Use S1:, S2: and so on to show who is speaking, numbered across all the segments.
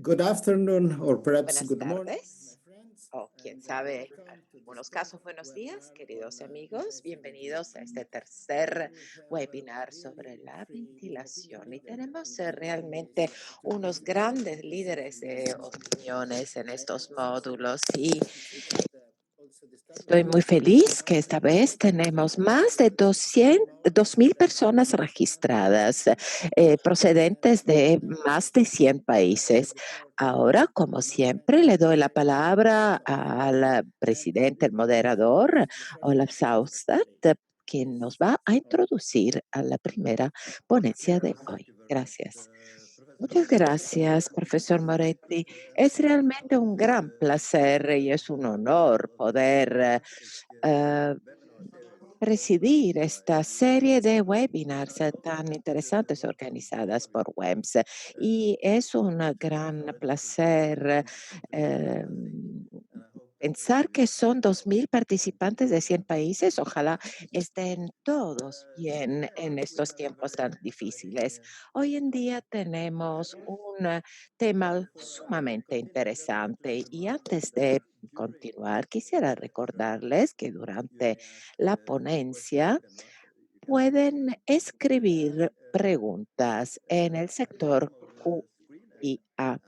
S1: Good afternoon, or perhaps
S2: Buenas
S1: good morning.
S2: tardes, o quién sabe, en algunos casos buenos días, queridos amigos. Bienvenidos a este tercer webinar sobre la ventilación. Y tenemos realmente unos grandes líderes de opiniones en estos módulos y estoy muy feliz que esta vez tenemos más de 2,000 personas registradas procedentes de más de 100 países. Ahora, como siempre, le doy la palabra al presidente, el moderador, Olaf Saustad, quien nos va a introducir a la primera ponencia de hoy. Gracias. Muchas gracias, profesor Moretti. Es realmente un gran placer y es un honor poder presidir esta serie de webinars tan interesantes organizadas por WEMS. Y es un gran placer pensar que son 2,000 participantes de 100 países. Ojalá estén todos bien en estos tiempos tan difíciles. Hoy en día tenemos un tema sumamente interesante y antes de continuar, quisiera recordarles que durante la ponencia pueden escribir preguntas en el sector QIA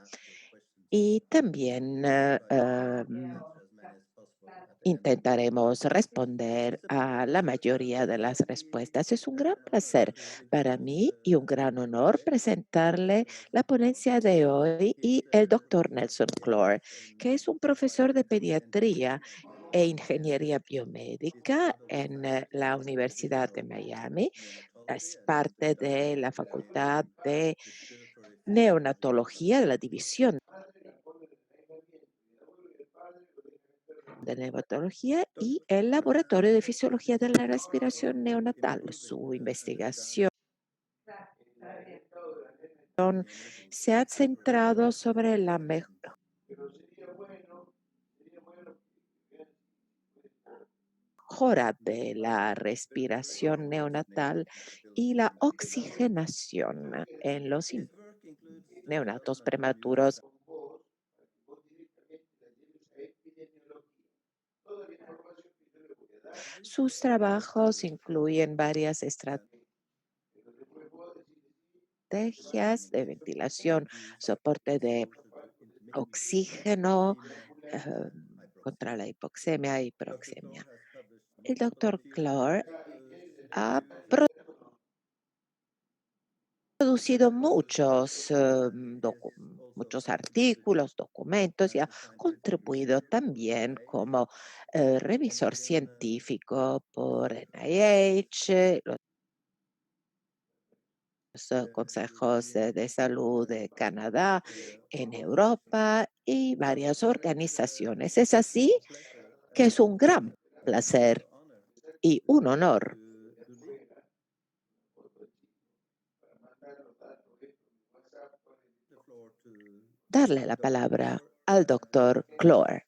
S2: y también intentaremos responder a la mayoría de las respuestas. Es un gran placer para mí y un gran honor presentarle la ponencia de hoy y el doctor Nelson Clore, que es un profesor de pediatría e ingeniería biomédica en la Universidad de Miami. Es parte de la Facultad de Neonatología de la División de neonatología y el Laboratorio de Fisiología de la Respiración Neonatal. Su investigación se ha centrado sobre la mejora de la respiración neonatal y la oxigenación en los neonatos prematuros. Sus trabajos incluyen varias estrategias de ventilación, soporte de oxígeno, contra la hipoxemia e hiproxemia. El doctor Clore ha producido muchos artículos, documentos y ha contribuido también como revisor científico por NIH, los consejos de salud de Canadá, en Europa y varias organizaciones. Es así que es un gran placer y un honor darle la palabra al doctor Clore.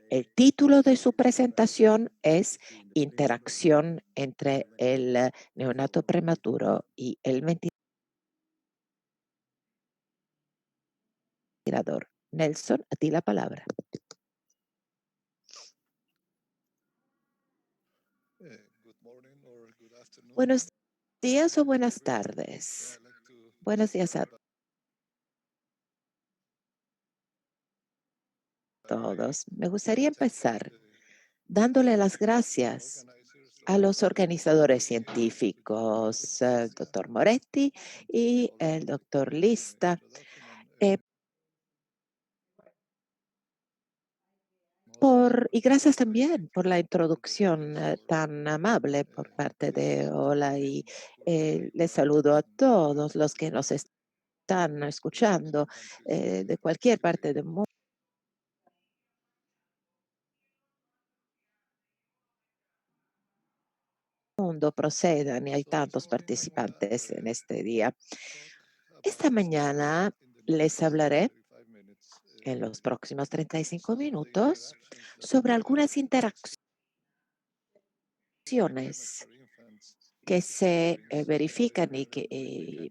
S2: El título de su presentación es Interacción entre el neonato prematuro y el ventilador. Nelson, a ti la palabra. Buenos días o buenas tardes. Buenos días a todos. Me gustaría empezar dándole las gracias a los organizadores científicos, el doctor Moretti y el doctor Lista, y gracias también por la introducción tan amable por parte de Ola y les saludo a todos los que nos están escuchando de cualquier parte del mundo procedan y hay tantos participantes en este día. Esta mañana les hablaré en los próximos 35 minutos sobre algunas interacciones que se verifican y que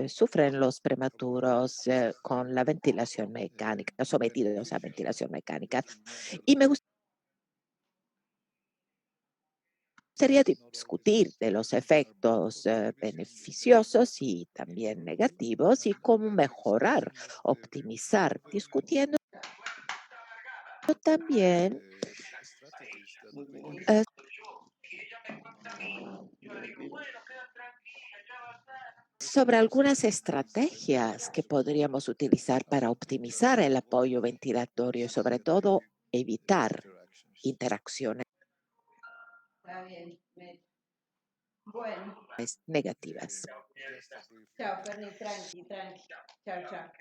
S2: sufren los prematuros con la ventilación mecánica, sometidos a ventilación mecánica. Y me gustaría discutir de los efectos beneficiosos y también negativos y cómo mejorar, optimizar, discutiendo también sobre algunas estrategias que podríamos utilizar para optimizar el apoyo ventilatorio y sobre todo evitar interacciones
S3: Bueno,
S2: negativas.
S3: chao, Ferni, tranqui, tranqui. Chao, chao.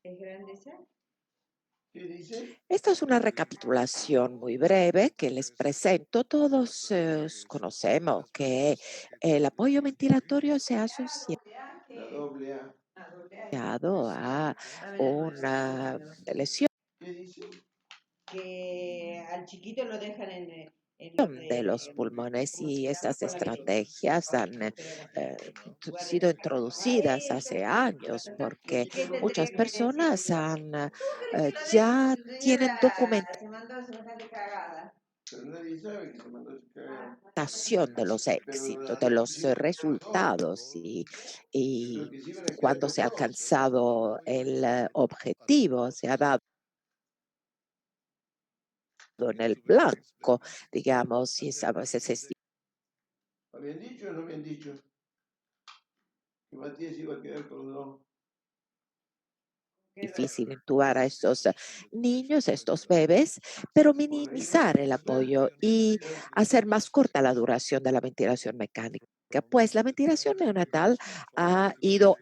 S3: ¿Es grande esa?
S1: ¿Qué dice?
S2: Esta es una recapitulación muy breve que les presento. Todos conocemos que el apoyo ventilatorio se ha asociado
S1: La doble A.
S2: a una lesión
S1: ¿Qué dice?
S3: Que al chiquito lo dejan en los
S2: de los pulmones y estas
S3: con la bici.
S2: estrategias han sido introducidas hace años porque
S3: ¿Qué tendría
S2: muchas
S3: que decir
S2: personas
S3: yo?
S2: ya tienen
S3: Se mandó semejante cagada.
S1: Pero nadie sabe que se mandó a cagar.
S2: documentación de los
S1: Pero
S2: éxitos, de los resultados y
S1: que se iban a quedar
S2: cuando
S1: con
S2: se ha
S1: todos.
S2: alcanzado el objetivo, se ha dado en el blanco, digamos, y a veces es
S1: ¿Habían dicho o no habían dicho? Que Matías iba a quedar con los dos.
S2: difícil intubar a estos niños, a estos bebés, pero minimizar el apoyo y hacer más corta la duración de la ventilación mecánica. Pues la ventilación neonatal ha ido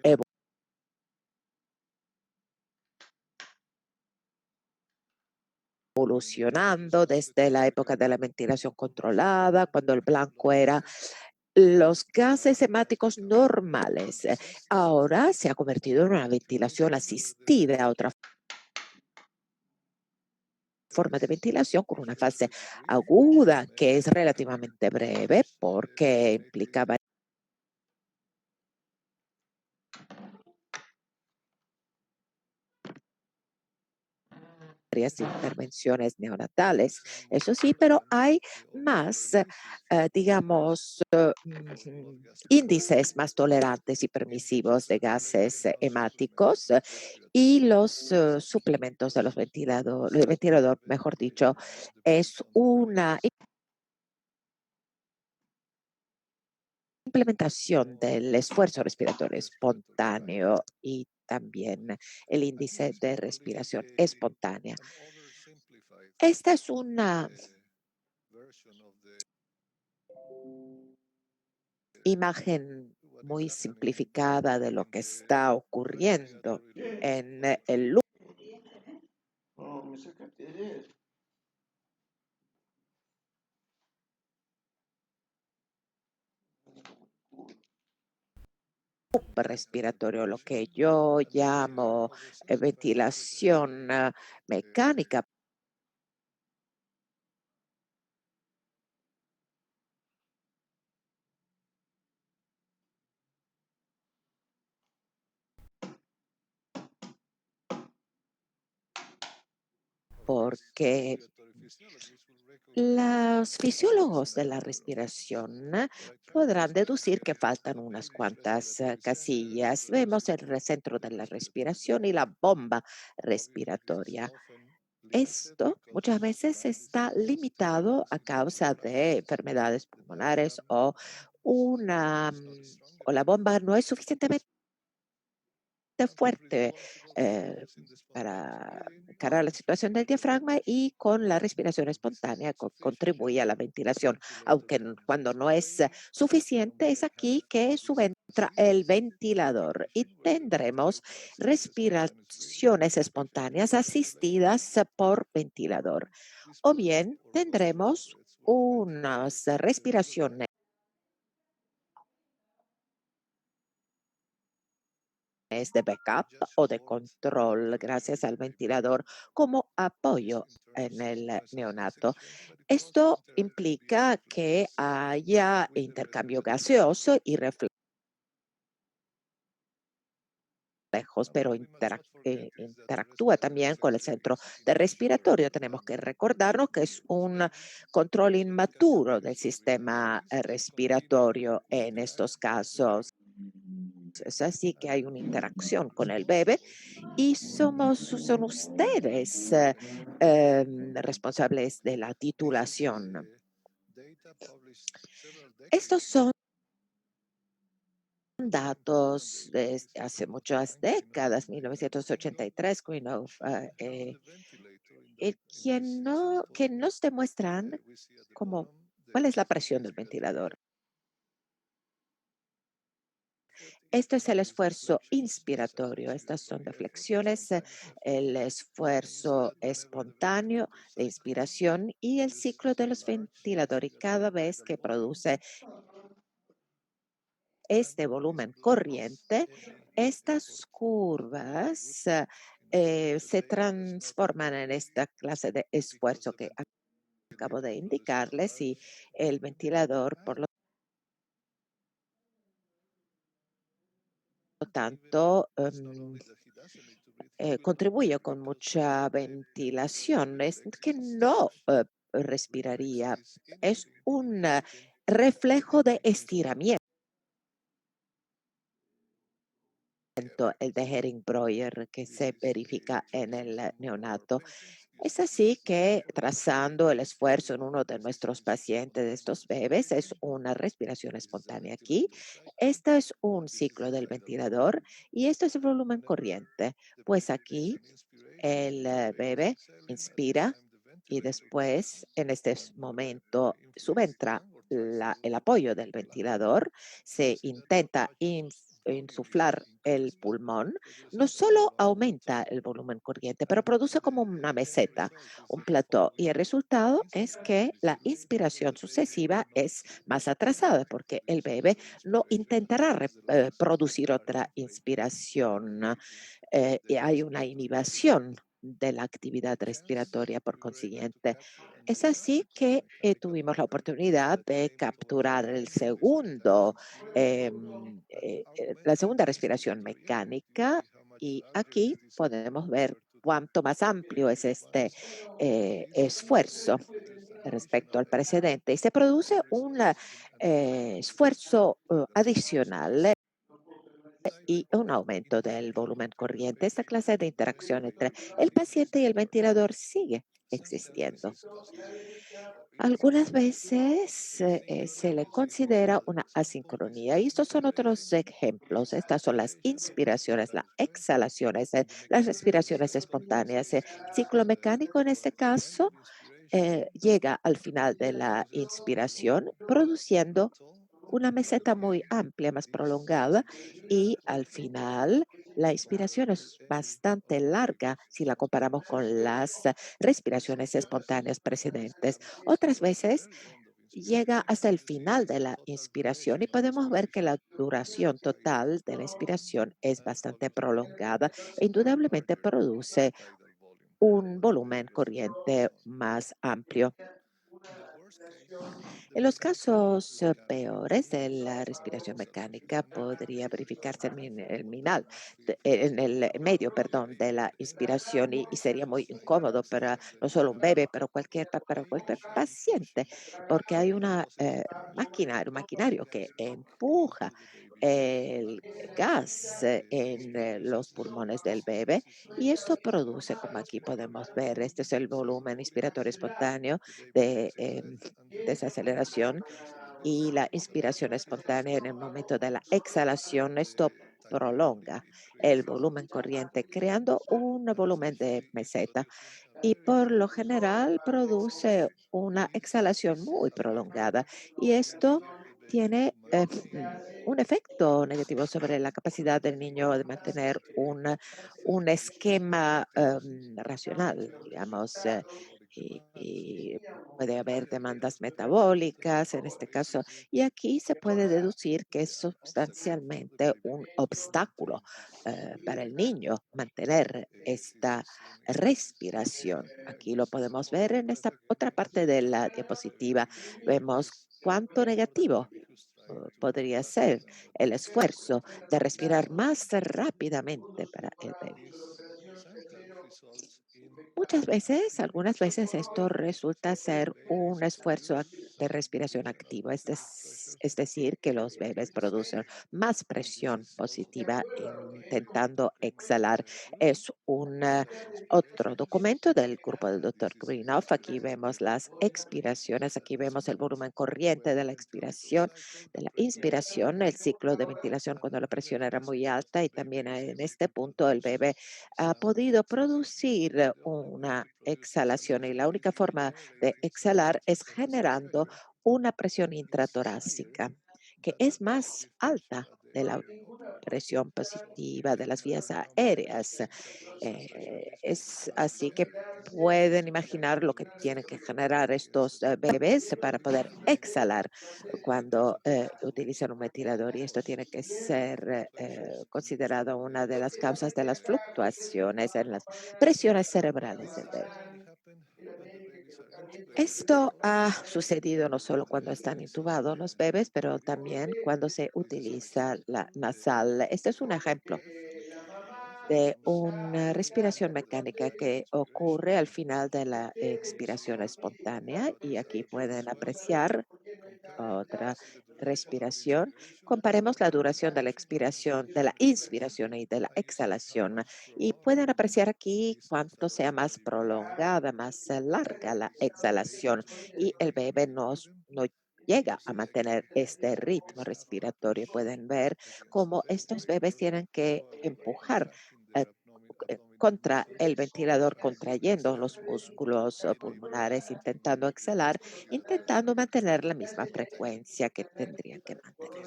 S2: evolucionando desde la época de la ventilación controlada, cuando el blanco era los gases hemáticos normales. Ahora se ha convertido en una ventilación asistida, otra forma de ventilación con una fase aguda que es relativamente breve porque implicaba varias intervenciones neonatales, eso sí, pero hay más, digamos, índices más tolerantes y permisivos de gases hemáticos y los suplementos de los ventiladores, el ventilador, mejor dicho, es una implementación del esfuerzo respiratorio espontáneo y también el índice de respiración espontánea. Esta es una imagen muy simplificada de lo que está ocurriendo en el
S1: No, me sacaste ayer.
S2: respiratorio, lo que yo llamo ventilación mecánica. Porque los fisiólogos de la respiración podrán deducir que faltan unas cuantas casillas. Vemos el centro de la respiración y la bomba respiratoria. Esto muchas veces está limitado a causa de enfermedades pulmonares o o la bomba no es suficientemente fuerte para encarar la situación del diafragma y con la respiración espontánea contribuye a la ventilación, aunque cuando no es suficiente es aquí que subentra el ventilador y tendremos respiraciones espontáneas asistidas por ventilador o bien tendremos unas respiraciones de backup o de control gracias al ventilador como apoyo en el neonato. Esto implica que haya intercambio gaseoso y reflejos, pero interactúa también con el centro de respiratorio. Tenemos que recordarnos que es un control inmaturo del sistema respiratorio en estos casos. Es así que hay una interacción con el bebé y son ustedes responsables de la titulación. Estos son datos de hace muchas décadas, 1983, que nos demuestran cuál es la presión del ventilador. Esto es el esfuerzo inspiratorio, estas son deflexiones, el esfuerzo espontáneo de inspiración y el ciclo de los ventiladores. Y cada vez que produce este volumen corriente, estas curvas se transforman en esta clase de esfuerzo que acabo de indicarles y el ventilador, por lo tanto, contribuye con mucha ventilación. Es que no respiraría. Es un reflejo de estiramiento, el de Hering-Breuer que se verifica en el neonato. Es así que trazando el esfuerzo en uno de nuestros pacientes, de estos bebés, es una respiración espontánea aquí. Este es un ciclo del ventilador y esto es el volumen corriente. Pues aquí el bebé inspira y después, en este momento, subentra el apoyo del ventilador, se intenta insuflar el pulmón, no solo aumenta el volumen corriente, pero produce como una meseta, un plató, y el resultado es que la inspiración sucesiva es más atrasada porque el bebé no intentará producir otra inspiración y hay una inhibición de la actividad respiratoria por consiguiente. Es así que tuvimos la oportunidad de capturar la segunda respiración mecánica y aquí podemos ver cuánto más amplio es este esfuerzo respecto al precedente y se produce un esfuerzo adicional y un aumento del volumen corriente. Esta clase de interacción entre el paciente y el ventilador sigue existiendo. Algunas veces se le considera una asincronía y estos son otros ejemplos. Estas son las inspiraciones, las exhalaciones, las respiraciones espontáneas. El ciclo mecánico en este caso llega al final de la inspiración produciendo una meseta muy amplia, más prolongada, y al final la inspiración es bastante larga si la comparamos con las respiraciones espontáneas precedentes. Otras veces llega hasta el final de la inspiración y podemos ver que la duración total de la inspiración es bastante prolongada e indudablemente produce un volumen corriente más amplio. En los casos peores de la respiración mecánica podría verificarse el minal, en el medio, perdón, de la inspiración y sería muy incómodo para no solo un bebé, pero para cualquier paciente, porque hay una un maquinario que empuja el gas en los pulmones del bebé y esto produce, como aquí podemos ver, este es el volumen inspiratorio espontáneo de desaceleración y la inspiración espontánea en el momento de la exhalación. Esto prolonga el volumen corriente, creando un volumen de meseta y por lo general produce una exhalación muy prolongada y esto tiene un efecto negativo sobre la capacidad del niño de mantener un esquema racional, digamos, y puede haber demandas metabólicas en este caso, y aquí se puede deducir que es sustancialmente un obstáculo para el niño mantener esta respiración. Aquí lo podemos ver en esta otra parte de la diapositiva. Vemos cuánto negativo podría ser el esfuerzo de respirar más rápidamente para el bebé. Muchas veces, algunas veces esto resulta ser un esfuerzo de respiración activa, es decir, que los bebés producen más presión positiva intentando exhalar. Es un otro documento del grupo del doctor Greenough. Aquí vemos las expiraciones, aquí vemos el volumen corriente de la expiración, de la inspiración, el ciclo de ventilación cuando la presión era muy alta y también en este punto el bebé ha podido producir una exhalación y la única forma de exhalar es generando una presión intratorácica que es más alta de la presión positiva de las vías aéreas. Es así que pueden imaginar lo que tienen que generar estos bebés para poder exhalar cuando utilizan un ventilador y esto tiene que ser considerado una de las causas de las fluctuaciones en las presiones cerebrales del bebé. Esto ha sucedido no solo cuando están intubados los bebés, pero también cuando se utiliza la nasal. Este es un ejemplo de una respiración mecánica que ocurre al final de la expiración espontánea y aquí pueden apreciar otra respiración. Comparemos la duración de la expiración, de la inspiración y de la exhalación y pueden apreciar aquí cuánto sea más prolongada, más larga la exhalación y el bebé no llega a mantener este ritmo respiratorio. Pueden ver cómo estos bebés tienen que empujar eh, contra el ventilador, contrayendo los músculos pulmonares, intentando exhalar, intentando mantener la misma frecuencia que tendrían que mantener.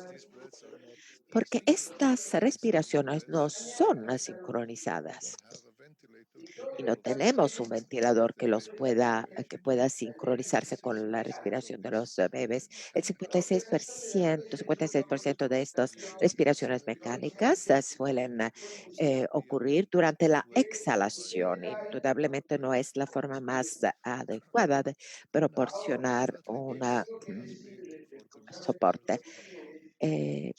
S2: Porque estas respiraciones no son sincronizadas y no tenemos un ventilador que que pueda sincronizarse con la respiración de los bebés. El 56% de estas respiraciones mecánicas suelen ocurrir durante la exhalación. Indudablemente no es la forma más adecuada de proporcionar una soporte. Eh,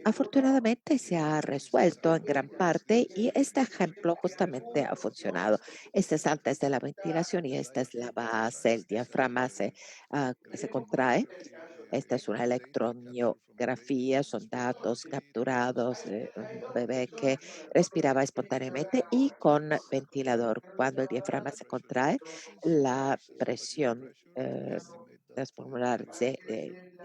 S2: Afortunadamente se ha resuelto en gran parte y este ejemplo justamente ha funcionado. Este es antes de la ventilación y esta es la base, el diafragma se contrae. Esta es una electromiografía, son datos capturados de un bebé que respiraba espontáneamente y con ventilador. Cuando el diafragma se contrae, la presión transpulmonar se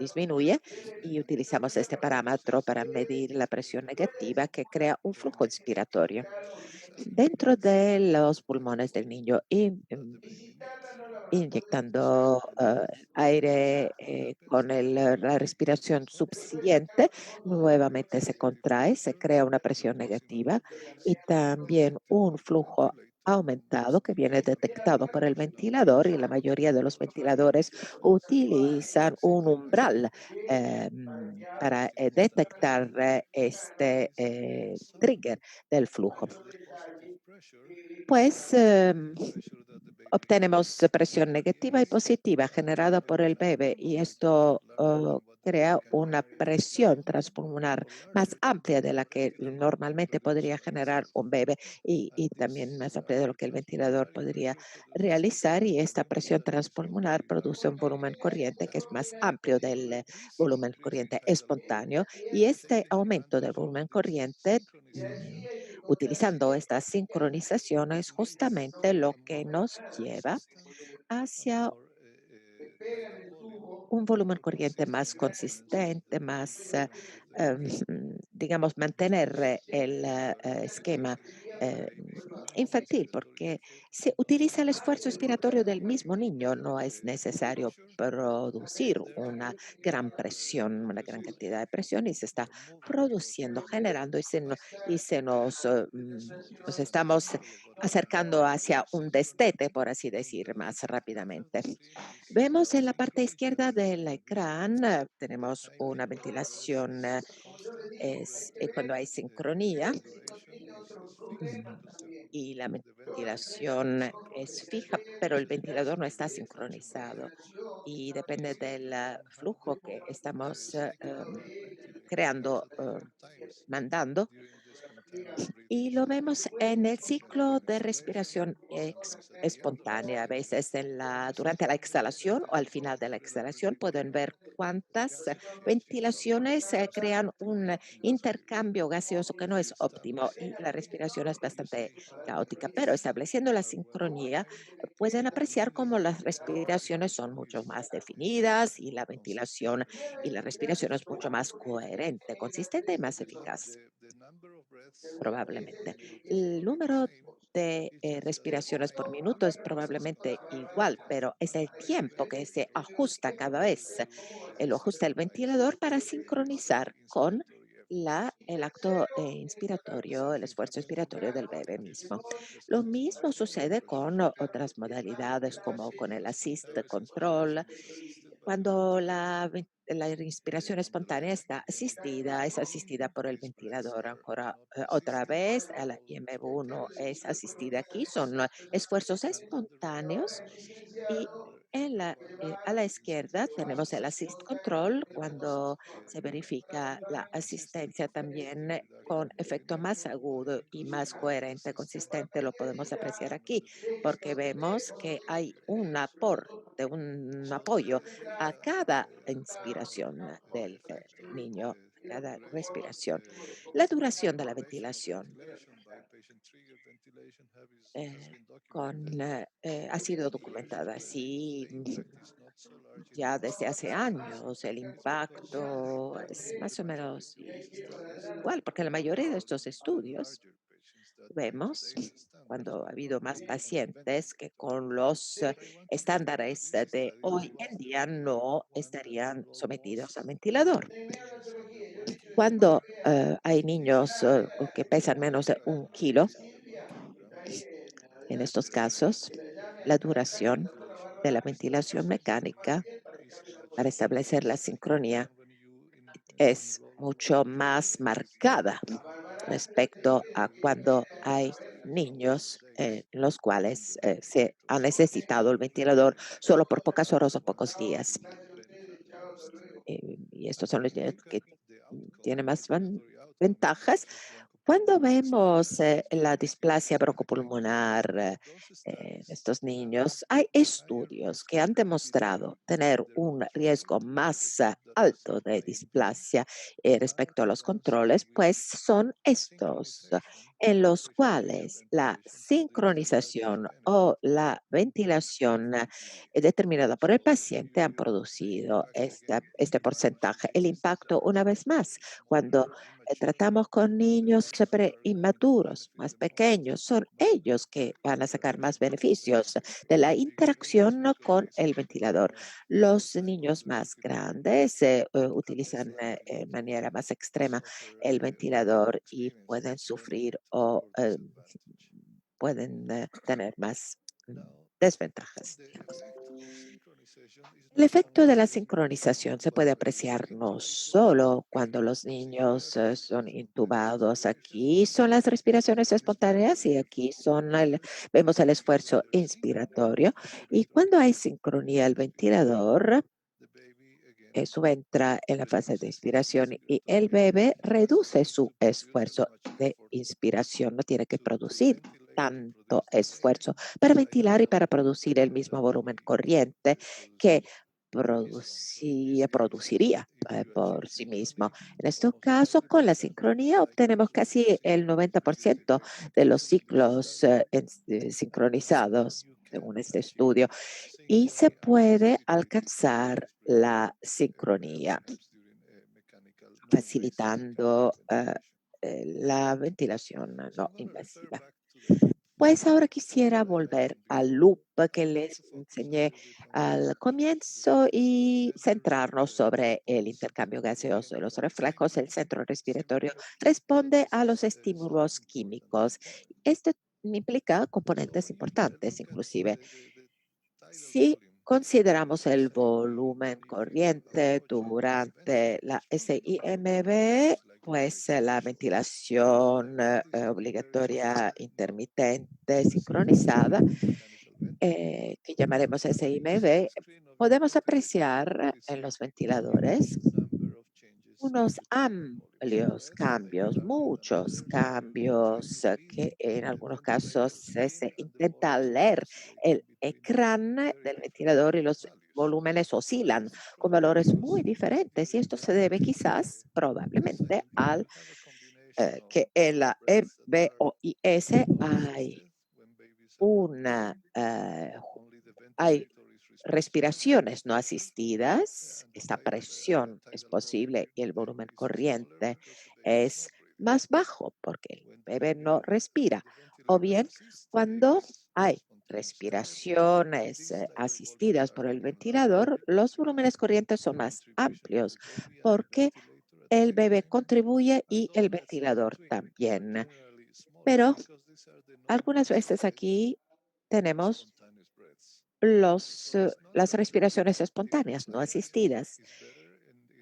S2: disminuye y utilizamos este parámetro para medir la presión negativa que crea un flujo inspiratorio dentro de los pulmones del niño y inyectando aire con la respiración subsiguiente, nuevamente se contrae, se crea una presión negativa y también un flujo aumentado que viene detectado por el ventilador y la mayoría de los ventiladores utilizan un umbral para detectar este trigger del flujo. Pues obtenemos presión negativa y positiva generada por el bebé y esto crea una presión transpulmonar más amplia de la que normalmente podría generar un bebé y también más amplia de lo que el ventilador podría realizar y esta presión transpulmonar produce un volumen corriente que es más amplio del volumen corriente espontáneo y este aumento del volumen corriente utilizando esta sincronización es justamente lo que nos lleva hacia un volumen corriente más consistente, más, em, digamos, mantener el esquema eh, infantil, porque se utiliza el esfuerzo expiratorio del mismo niño, no es necesario producir una gran presión, una gran cantidad de presión y se está produciendo, generando y nos estamos acercando hacia un destete, por así decir, más rápidamente. Vemos en la parte izquierda del ecrán, tenemos una ventilación, cuando hay sincronía, mm, y la ventilación es fija, pero el ventilador no está sincronizado y depende del flujo que estamos creando, mandando y lo vemos en el ciclo de respiración espontánea. A veces durante la exhalación o al final de la exhalación pueden ver cuántas ventilaciones crean un intercambio gaseoso que no es óptimo y la respiración es bastante caótica. Pero estableciendo la sincronía, pueden apreciar cómo las respiraciones son mucho más definidas y la ventilación y la respiración es mucho más coherente, consistente y más eficaz probablemente. El número de respiraciones por minuto es probablemente igual, pero es el tiempo que se ajusta cada vez. Lo ajusta el ventilador para sincronizar con el acto inspiratorio, el esfuerzo inspiratorio del bebé mismo. Lo mismo sucede con otras modalidades como con el assist control, cuando la inspiración espontánea está asistida, es asistida por el ventilador. Ancora, otra vez, la IM1 es asistida aquí, son esfuerzos espontáneos y a la izquierda tenemos el assist control cuando se verifica la asistencia también con efecto más agudo y más coherente, consistente, lo podemos apreciar aquí, porque vemos que hay un aporte, un apoyo a cada inspiración del niño, a cada respiración. La duración de la ventilación ha sido documentada así ya desde hace años. El impacto es más o menos igual, porque la mayoría de estos estudios vemos cuando ha habido más pacientes que con los estándares de hoy en día no estarían sometidos a ventilador. Cuando hay niños que pesan menos de 1 kilo, en estos casos, la duración de la ventilación mecánica para establecer la sincronía es mucho más marcada respecto a cuando hay niños los cuales se ha necesitado el ventilador solo por pocas horas o pocos días. Y estos son los niños que tiene más ventajas. Cuando vemos la displasia broncopulmonar en estos niños, hay estudios que han demostrado tener un riesgo más alto de displasia respecto a los controles, pues son estos en los cuales la sincronización o la ventilación determinada por el paciente han producido este porcentaje. El impacto, una vez más, cuando tratamos con niños inmaturos, más pequeños, son ellos que van a sacar más beneficios de la interacción con el ventilador. Los niños más grandes utilizan de manera más extrema el ventilador y pueden sufrir o pueden tener más desventajas, digamos. El efecto de la sincronización se puede apreciar no solo cuando los niños son intubados. Aquí son las respiraciones espontáneas y aquí vemos el esfuerzo inspiratorio. Y cuando hay sincronía al ventilador, eso entra en la fase de inspiración y el bebé reduce su esfuerzo de inspiración. No tiene que producir tanto esfuerzo para ventilar y para producir el mismo volumen corriente que produciría por sí mismo. En este caso, con la sincronía obtenemos casi el 90% de los ciclos sincronizados, según este estudio, y se puede alcanzar la sincronía, facilitando la ventilación no invasiva. Pues ahora quisiera volver al loop que les enseñé al comienzo y centrarnos sobre el intercambio gaseoso de los reflejos. El centro respiratorio responde a los estímulos químicos. Esto implica componentes importantes, inclusive si consideramos el volumen corriente durante la SIMB, pues la ventilación obligatoria intermitente sincronizada, que llamaremos SIMB, podemos apreciar en los ventiladores unos amplios cambios, muchos cambios que en algunos casos se intenta leer el ecrán del ventilador y los volúmenes oscilan con valores muy diferentes y esto se debe quizás probablemente al que en la EBOIS una, hay respiraciones no asistidas, esta presión es posible y el volumen corriente es más bajo porque el bebé no respira. O bien cuando hay respiraciones asistidas por el ventilador, los volúmenes corrientes son más amplios porque el bebé contribuye y el ventilador también. Pero algunas veces aquí tenemos las respiraciones espontáneas no asistidas.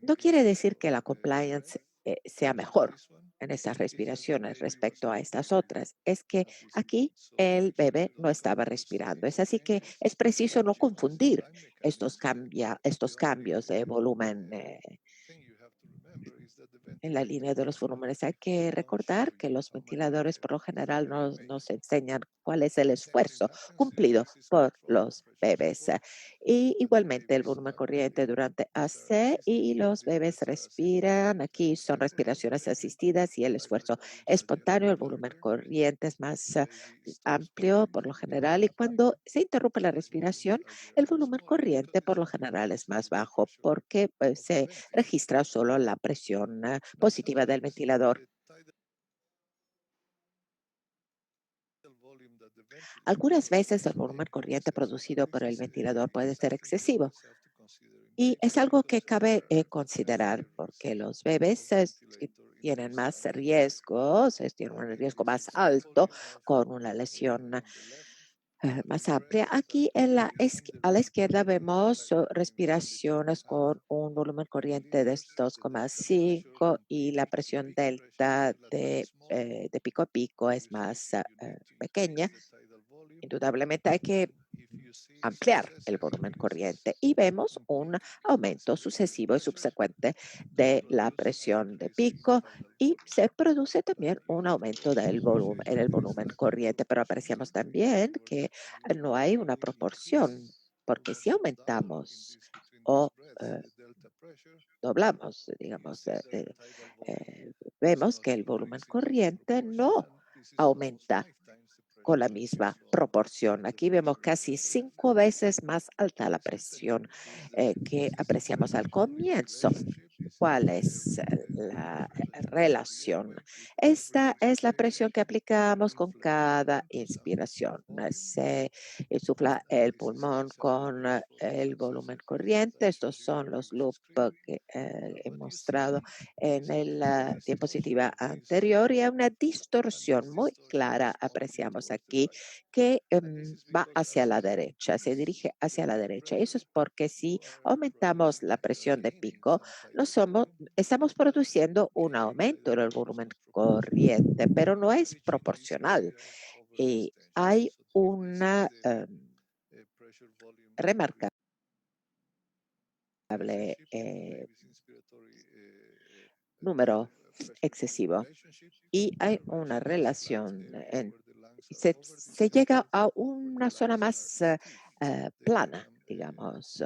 S2: No quiere decir que la compliance sea mejor en esas respiraciones respecto a estas otras. Es que aquí el bebé no estaba respirando. Es así que es preciso no confundir estos cambios de volumen en la línea de los volúmenes. Hay que recordar que los ventiladores por lo general nos enseñan cuál es el esfuerzo cumplido por los bebés. Y igualmente el volumen corriente durante AC y los bebés respiran. Aquí son respiraciones asistidas y el esfuerzo espontáneo. El volumen corriente es más amplio por lo general y cuando se interrumpe la respiración, el volumen corriente por lo general es más bajo porque pues, se registra solo la presión positiva del ventilador. Algunas veces el volumen corriente producido por el ventilador puede ser excesivo y es algo que cabe considerar porque los bebés que tienen más riesgos, tienen un riesgo más alto con una lesión más amplia. Aquí a la izquierda vemos respiraciones con un volumen corriente de 2,5 y la presión delta de pico a pico es más pequeña. Indudablemente hay que ampliar el volumen corriente y vemos un aumento sucesivo y subsecuente de la presión de pico y se produce también un aumento del volumen, en el volumen corriente, pero apreciamos también que no hay una proporción, porque si aumentamos o doblamos, digamos, vemos que el volumen corriente no aumenta con la misma proporción. Aquí vemos casi 5 veces más alta la presión que apreciamos al comienzo. ¿Cuál es la relación? Esta es la presión que aplicamos con cada inspiración. Se insufla el pulmón con el volumen corriente. Estos son los loops que he mostrado en la diapositiva anterior y hay una distorsión muy clara, apreciamos aquí, que va hacia la derecha, se dirige hacia la derecha. Eso es porque si aumentamos la presión de pico, estamos produciendo un aumento en el volumen corriente, pero no es proporcional. Y hay una remarcable número excesivo y hay una relación, se llega a una zona más plana, digamos,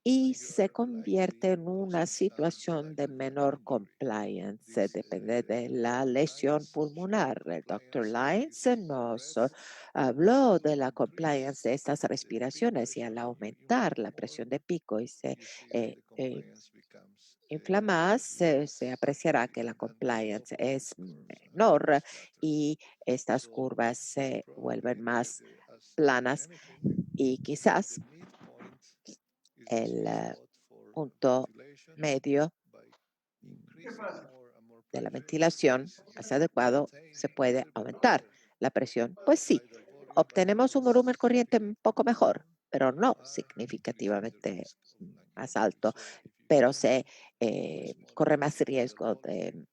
S2: y se convierte en una situación de menor compliance, depende de la lesión pulmonar. El doctor Lyons nos habló de la compliance de estas respiraciones y al aumentar la presión de pico y se inflamar, se apreciará que la compliance es menor y estas curvas se vuelven más planas y quizás el punto medio
S1: ¿Qué pasa?
S2: de la ventilación más adecuado se puede aumentar la presión. Pues sí, obtenemos un volumen corriente un poco mejor, pero no significativamente más alto, pero se corre más riesgo de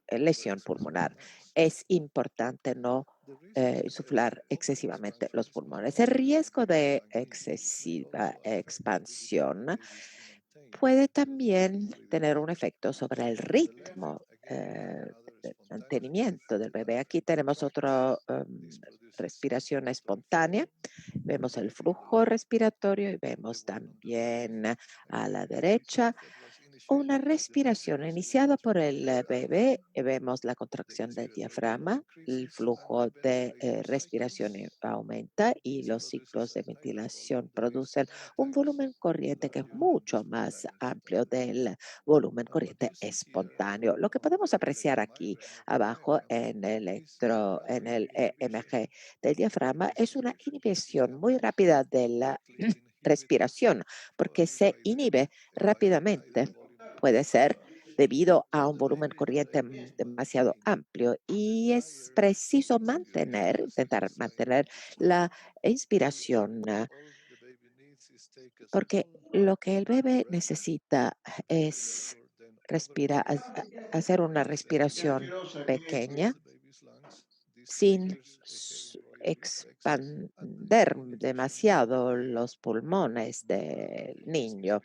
S2: lesión pulmonar. Es importante no insuflar excesivamente los pulmones. El riesgo de excesiva expansión puede también tener un efecto sobre el ritmo de mantenimiento del bebé. Aquí tenemos otra respiración espontánea. Vemos el flujo respiratorio y vemos también a la derecha una respiración iniciada por el bebé. Vemos la contracción del diafragma, el flujo de respiración aumenta y los ciclos de ventilación producen un volumen corriente que es mucho más amplio del volumen corriente espontáneo. Lo que podemos apreciar aquí abajo en el EMG del diafragma es una inhibición muy rápida de la respiración, porque se inhibe rápidamente. Puede ser debido a un volumen corriente demasiado amplio y es preciso intentar mantener la inspiración, porque lo que el bebé necesita es hacer una respiración pequeña sin expander demasiado los pulmones del niño,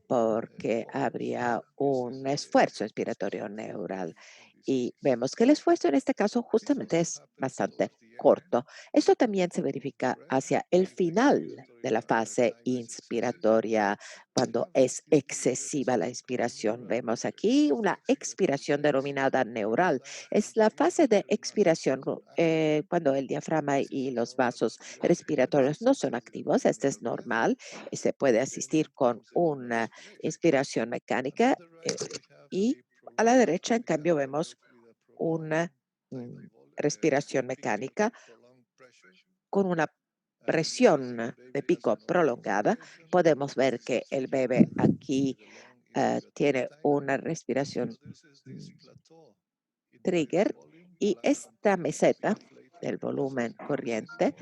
S2: porque habría un esfuerzo respiratorio neural. Y vemos que el esfuerzo en este caso justamente es bastante corto. Esto también se verifica hacia el final de la fase inspiratoria, cuando es excesiva la inspiración. Vemos aquí una expiración denominada neural. Es la fase de expiración cuando el diafragma y los vasos respiratorios no son activos. Este es normal y se puede asistir con una inspiración mecánica y a la derecha, en cambio, vemos una respiración mecánica con una presión de pico prolongada. Podemos ver que el bebé aquí tiene una respiración trigger y esta meseta del volumen corriente,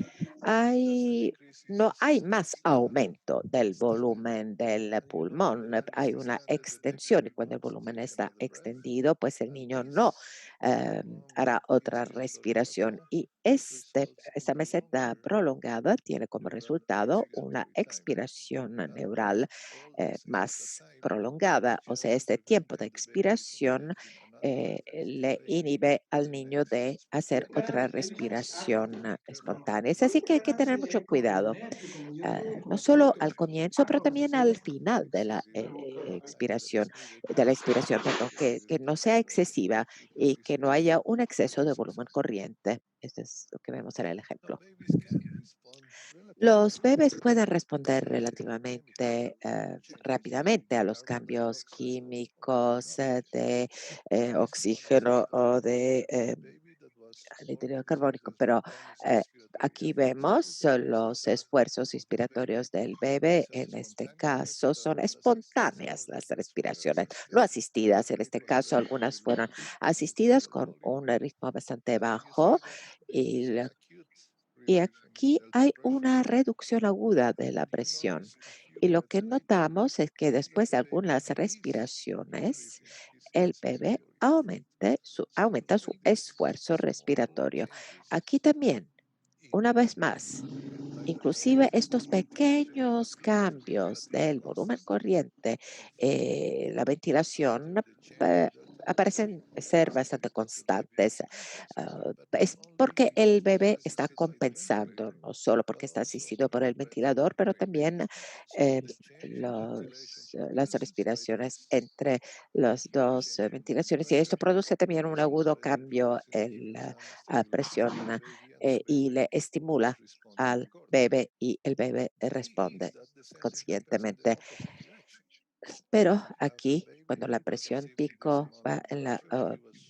S2: no hay más aumento del volumen del pulmón, hay una extensión y cuando el volumen está extendido, pues el niño no hará otra respiración y esta meseta prolongada tiene como resultado una expiración neural más prolongada, o sea, este tiempo de expiración le inhibe al niño de hacer otra respiración espontánea. Es así que hay que tener mucho cuidado, no solo al comienzo, pero también al final de la expiración, perdón, que no sea excesiva y que no haya un exceso de volumen corriente. Esto es lo que vemos en el ejemplo. Los bebés pueden responder relativamente rápidamente a los cambios químicos de oxígeno o de anhídrido carbónico, pero eh, aquí vemos los esfuerzos inspiratorios del bebé. En este caso son espontáneas las respiraciones, no asistidas. En este caso algunas fueron asistidas con un ritmo bastante bajo y y aquí hay una reducción aguda de la presión. Y lo que notamos es que después de algunas respiraciones, el bebé aumenta su esfuerzo respiratorio. Aquí también, una vez más, inclusive estos pequeños cambios del volumen corriente, la ventilación, eh, parecen ser bastante constantes. Es porque el bebé está compensando, no solo porque está asistido por el ventilador, pero también eh, las respiraciones entre las dos ventilaciones. Y esto produce también un agudo cambio en la presión y le estimula al bebé y el bebé responde conscientemente. Pero aquí, cuando la presión pico va en la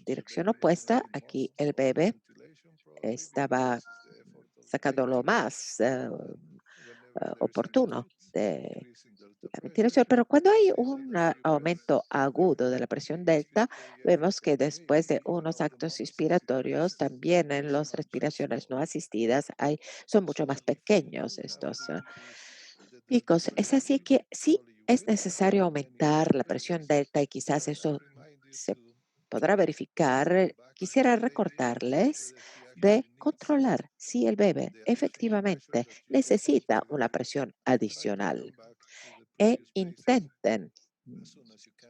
S2: dirección opuesta, aquí el bebé estaba sacando lo más oportuno de la ventilación. Pero cuando hay un aumento agudo de la presión delta, vemos que después de unos actos inspiratorios, también en las respiraciones no asistidas, son mucho más pequeños estos picos. Es así que sí es necesario aumentar la presión delta y quizás eso se podrá verificar. Quisiera recordarles de controlar si el bebé efectivamente necesita una presión adicional intenten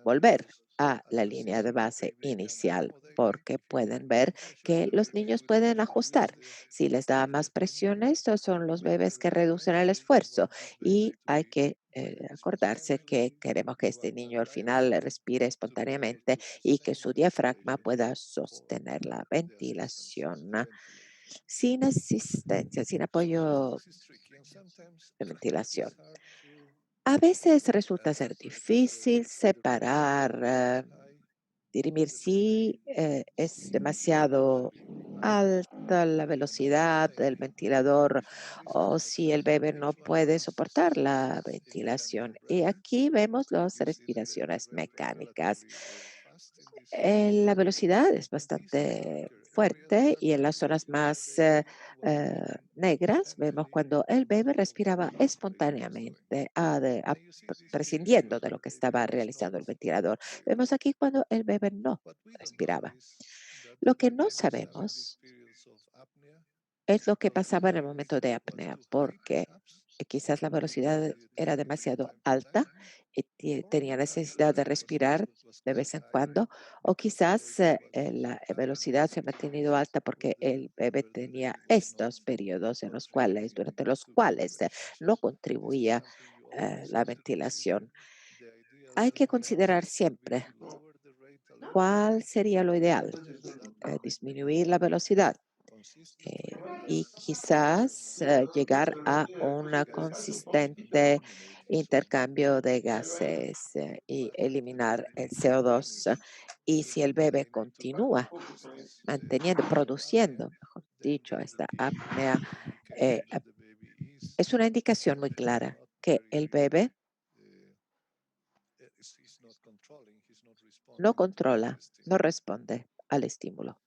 S2: volver a la línea de base inicial porque pueden ver que los niños pueden ajustar. Si les da más presión, estos son los bebés que reducen el esfuerzo y hay que acordarse que queremos que este niño al final respire espontáneamente y que su diafragma pueda sostener la ventilación sin asistencia, sin apoyo de ventilación. A veces resulta ser difícil separar, dirimir si es demasiado alta la velocidad del ventilador o si el bebé no puede soportar la ventilación. Y aquí vemos las respiraciones mecánicas. La velocidad es bastante fuerte y en las zonas más negras vemos cuando el bebé respiraba espontáneamente, prescindiendo de lo que estaba realizando el ventilador. Vemos aquí cuando el bebé no respiraba. Lo que no sabemos es lo que pasaba en el momento de apnea, porque quizás la velocidad era demasiado alta y tenía necesidad de respirar de vez en cuando, o quizás la velocidad se ha mantenido alta porque el bebé tenía estos periodos durante los cuales no contribuía la ventilación. Hay que considerar siempre cuál sería lo ideal, disminuir la velocidad y quizás llegar a un consistente intercambio de gases y eliminar el CO2. Y si el bebé continúa produciendo, mejor dicho, esta apnea, es una indicación muy clara que el bebé no controla, no responde al estímulo.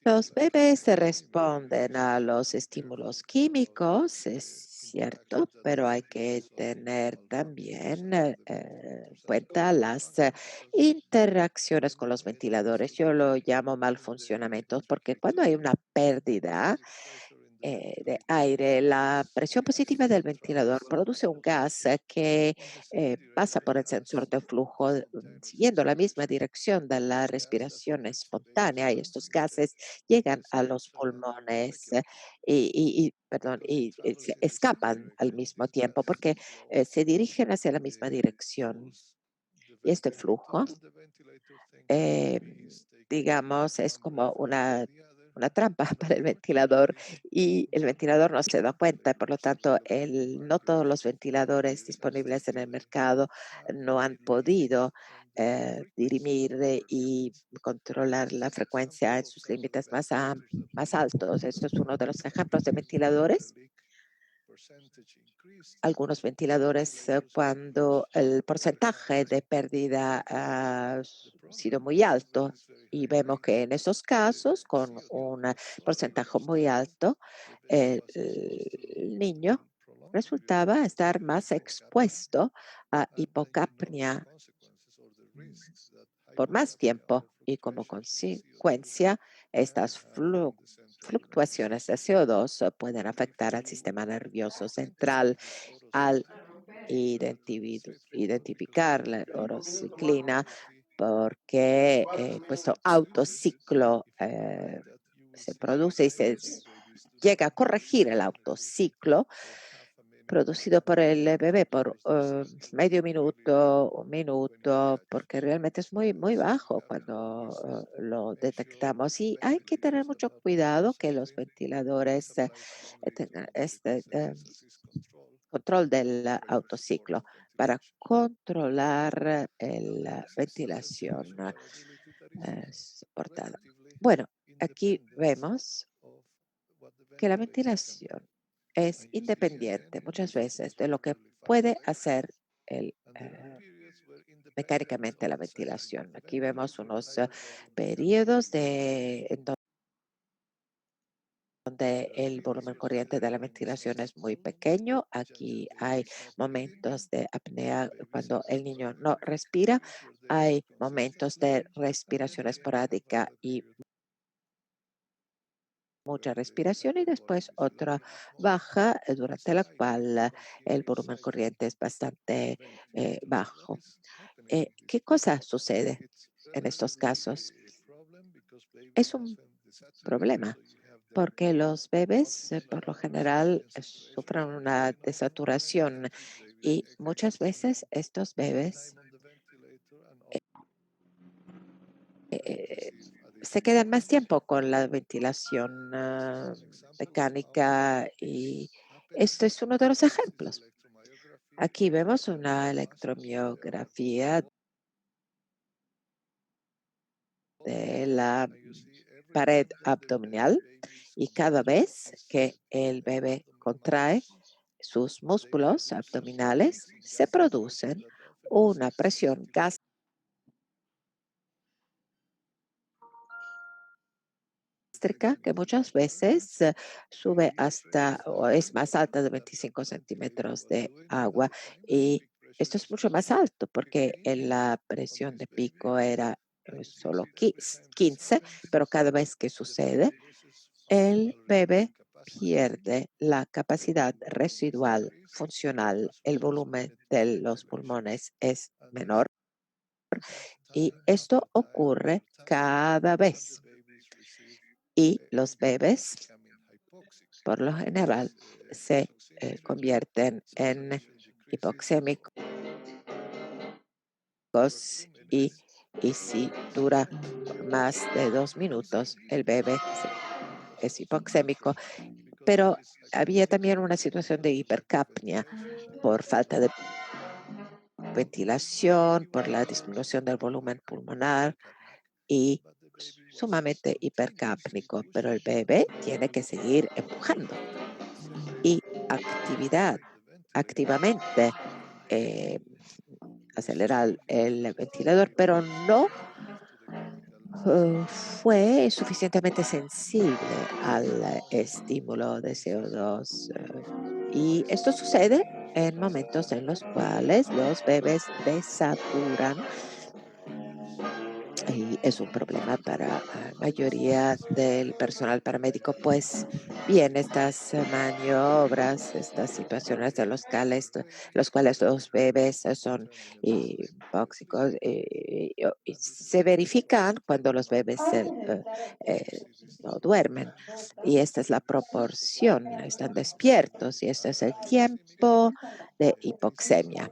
S2: Los bebés responden a los estímulos químicos, es cierto, pero hay que tener también en cuenta las interacciones con los ventiladores. Yo lo llamo mal funcionamiento porque cuando hay una pérdida de aire, la presión positiva del ventilador produce un gas que pasa por el sensor de flujo siguiendo la misma dirección de la respiración espontánea y estos gases llegan a los pulmones perdón, y se escapan al mismo tiempo porque se dirigen hacia la misma dirección. Y este flujo eh, digamos, es como una trampa para el ventilador y el ventilador no se da cuenta. Por lo tanto, no todos los ventiladores disponibles en el mercado no han podido dirimir y controlar la frecuencia en sus límites más altos. Esto es uno de los ejemplos de ventiladores. Algunos ventiladores, cuando el porcentaje de pérdida ha sido muy alto, y vemos que en esos casos, con un porcentaje muy alto, el niño resultaba estar más expuesto a hipocapnia por más tiempo y como consecuencia estas fluctuaciones de CO2 pueden afectar al sistema nervioso central al identificar la orociclina porque questo autociclo se produce y llega a corregir el autociclo producido por el bebé por medio minuto, un minuto, porque realmente es muy, muy bajo cuando lo detectamos. Y hay que tener mucho cuidado que los ventiladores tengan este control del autociclo para controlar la ventilación soportada. Bueno, aquí vemos que la ventilación es independiente muchas veces de lo que puede hacer mecánicamente la ventilación. Aquí vemos unos periodos donde el volumen corriente de la ventilación es muy pequeño. Aquí hay momentos de apnea cuando el niño no respira. Hay momentos de respiración esporádica y mucha respiración y después otra baja durante la cual el volumen corriente es bastante bajo. ¿Qué cosa sucede en estos casos? Es un problema porque los bebés por lo general sufren una desaturación y muchas veces estos bebés eh, se quedan más tiempo con la ventilación mecánica y este es uno de los ejemplos. Aquí vemos una electromiografía de la pared abdominal y cada vez que el bebé contrae sus músculos abdominales, se producen una presión gástrica que muchas veces sube hasta o es más alta de 25 centímetros de agua y esto es mucho más alto porque en la presión de pico era solo 15, pero cada vez que sucede, el bebé pierde la capacidad residual funcional, el volumen de los pulmones es menor y esto ocurre cada vez. Y los bebés, por lo general, se convierten en hipoxémicos y, y si dura por más de 2 minutos, el bebé es hipoxémico. Pero había también una situación de hipercapnia por falta de ventilación, por la disminución del volumen pulmonar y sumamente hipercápnico, pero el bebé tiene que seguir empujando y activamente eh, acelerar el ventilador, pero no fue suficientemente sensible al estímulo de CO2. Y esto sucede en momentos en los cuales los bebés desaturan y es un problema para la mayoría del personal paramédico. Pues bien, estas maniobras, estas situaciones de los cuales los bebés son tóxicos, y se verifican cuando los bebés eh, no duermen. Y esta es la proporción, están despiertos y este es el tiempo de hipoxemia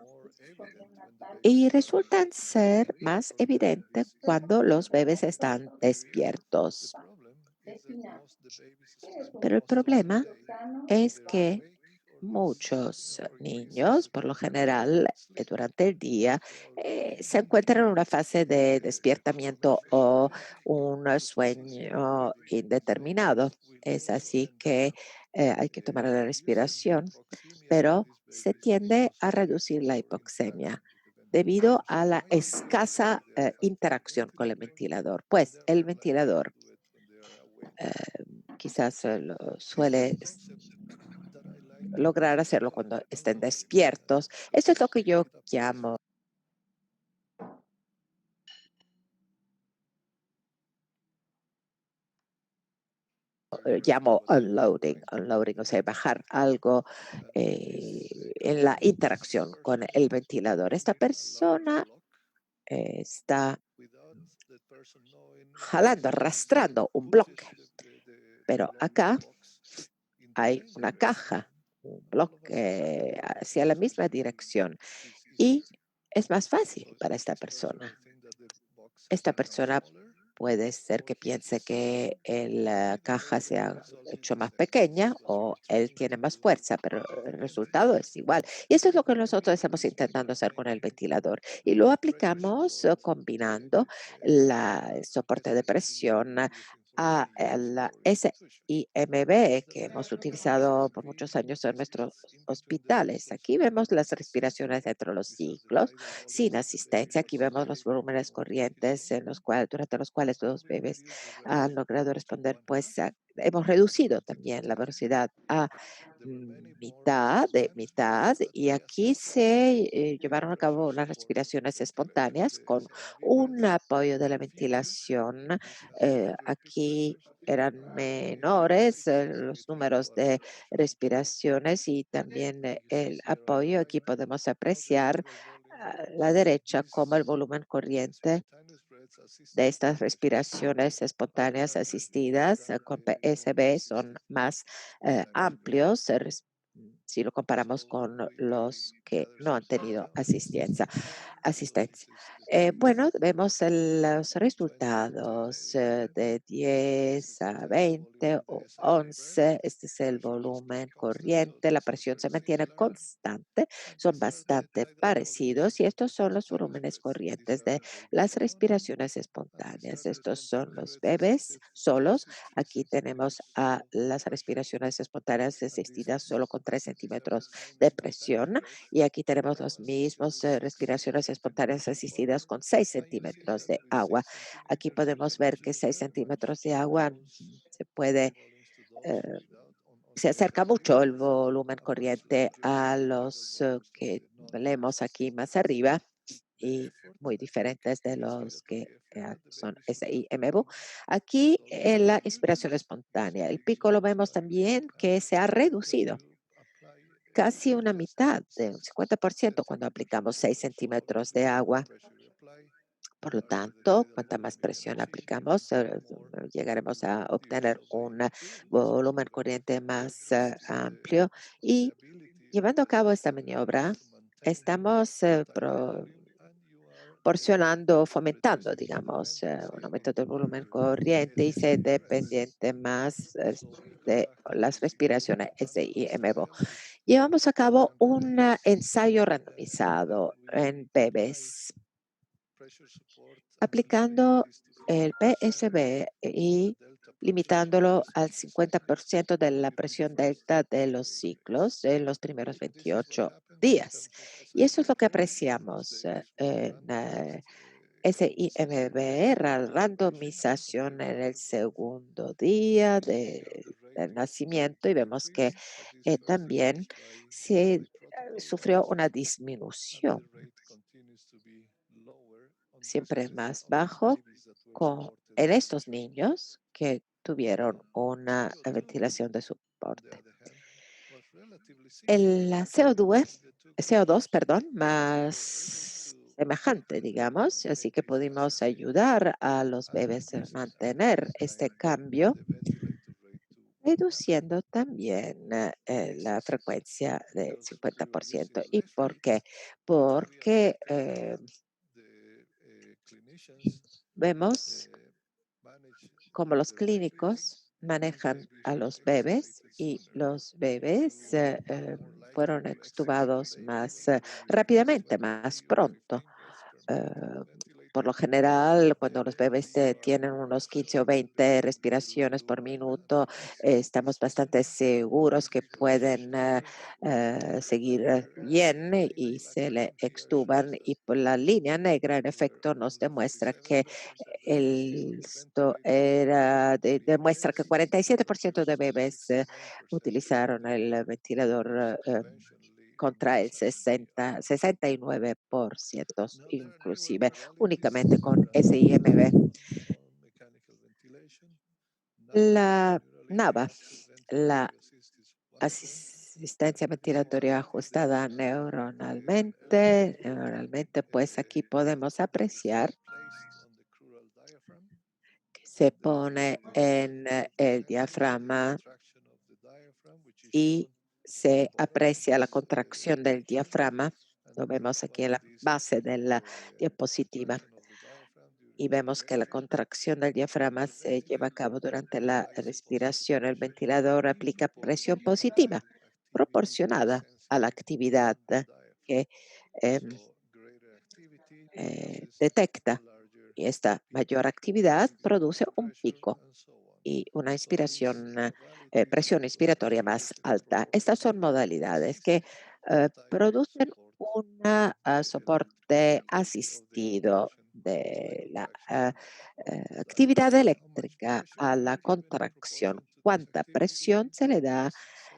S2: y resultan ser más evidentes cuando los bebés están despiertos. Pero el problema es que muchos niños, por lo general, durante el día, se encuentran en una fase de despiertamiento o un sueño indeterminado. Es así que hay que tomar la respiración, pero se tiende a reducir la hipoxemia debido a la escasa interacción con el ventilador. Pues el ventilador quizás suele lograr hacerlo cuando estén despiertos. Esto es lo que yo llamo unloading, unloading, o sea, bajar algo en la interacción con el ventilador. Esta persona está jalando, arrastrando un bloque, pero acá hay una caja, un bloque hacia la misma dirección y es más fácil para esta persona. Esta persona puede ser que piense que la caja se ha hecho más pequeña o él tiene más fuerza, pero el resultado es igual. Y eso es lo que nosotros estamos intentando hacer con el ventilador. Y lo aplicamos combinando el soporte de presión a la SIMB que hemos utilizado por muchos años en nuestros hospitales. Aquí vemos las respiraciones dentro de los ciclos sin asistencia. Aquí vemos los volúmenes corrientes durante los cuales los bebés han logrado responder. Pues hemos reducido también la velocidad a mitad de mitad y aquí se llevaron a cabo unas respiraciones espontáneas con un apoyo de la ventilación. Aquí eran menores los números de respiraciones y también el apoyo. Aquí podemos apreciar a la derecha como el volumen corriente de estas respiraciones espontáneas asistidas con PSB son más amplios si lo comparamos con los que no han tenido asistencia. Bueno, vemos los resultados de 10 a 20 o 11. Este es el volumen corriente. La presión se mantiene constante. Son bastante parecidos y estos son los volúmenes corrientes de las respiraciones espontáneas. Estos son los bebés solos. Aquí tenemos a las respiraciones espontáneas asistidas solo con 3 centímetros de presión y aquí tenemos los mismos respiraciones espontáneas asistidas con 6 centímetros de agua. Aquí podemos ver que 6 centímetros de agua se puede, eh, se acerca mucho el volumen corriente a los que leemos aquí más arriba y muy diferentes de los que son SIMV. Aquí en la inspiración espontánea, el pico lo vemos también que se ha reducido casi una mitad, de un 50% cuando aplicamos 6 centímetros de agua. Por lo tanto, cuanta más presión aplicamos, llegaremos a obtener un volumen corriente más amplio. Y llevando a cabo esta maniobra, estamos proporcionando, fomentando, digamos, un aumento del volumen corriente y ser dependiente más de las respiraciones SIMV. Llevamos a cabo un ensayo randomizado en bebés aplicando el PSB y limitándolo al 50% de la presión delta de los ciclos en los primeros 28 días. Y eso es lo que apreciamos en SIMV, randomización en el segundo día del nacimiento y vemos que también se sufrió una disminución, siempre más bajo en estos niños que tuvieron una ventilación de soporte. El CO2, perdón, más semejante, digamos, así que pudimos ayudar a los bebés a mantener este cambio, reduciendo también la frecuencia del 50%. ¿Y por qué? Porque vemos cómo los clínicos manejan a los bebés y los bebés fueron extubados más rápidamente, más pronto. eh, por lo general, cuando los bebés tienen unos 15 o 20 respiraciones por minuto, estamos bastante seguros que pueden seguir bien y se le extuban. Y por la línea negra, en efecto, nos demuestra que esto demuestra que 47% de bebés utilizaron el ventilador contra el 69% inclusive únicamente con SIMV. La NAVA, la asistencia ventilatoria ajustada neuronalmente, pues aquí podemos apreciar que se pone en el diafragma y se aprecia la contracción del diafragma. Lo vemos aquí en la base de la diapositiva y vemos que la contracción del diafragma se lleva a cabo durante la respiración. El ventilador aplica presión positiva proporcionada a la actividad que em, detecta. Y esta mayor actividad produce un pico y una presión inspiratoria más alta. Estas son modalidades que producen un soporte asistido de la actividad eléctrica a la contracción. ¿Cuánta presión se le da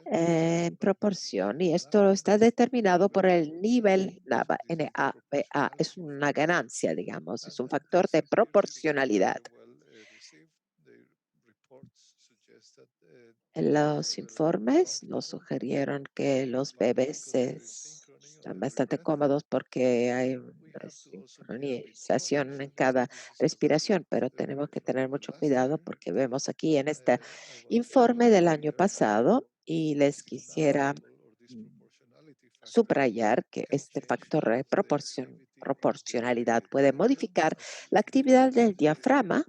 S2: en proporción? Y esto está determinado por el nivel NAVA, NAVA. Es una ganancia, digamos, es un factor de proporcionalidad. Los informes nos sugirieron que los bebés están bastante cómodos porque hay una sincronización en cada respiración, pero tenemos que tener mucho cuidado porque vemos aquí en este informe del año pasado y les quisiera mm, subrayar que este factor de proporcionalidad puede modificar la actividad del diafragma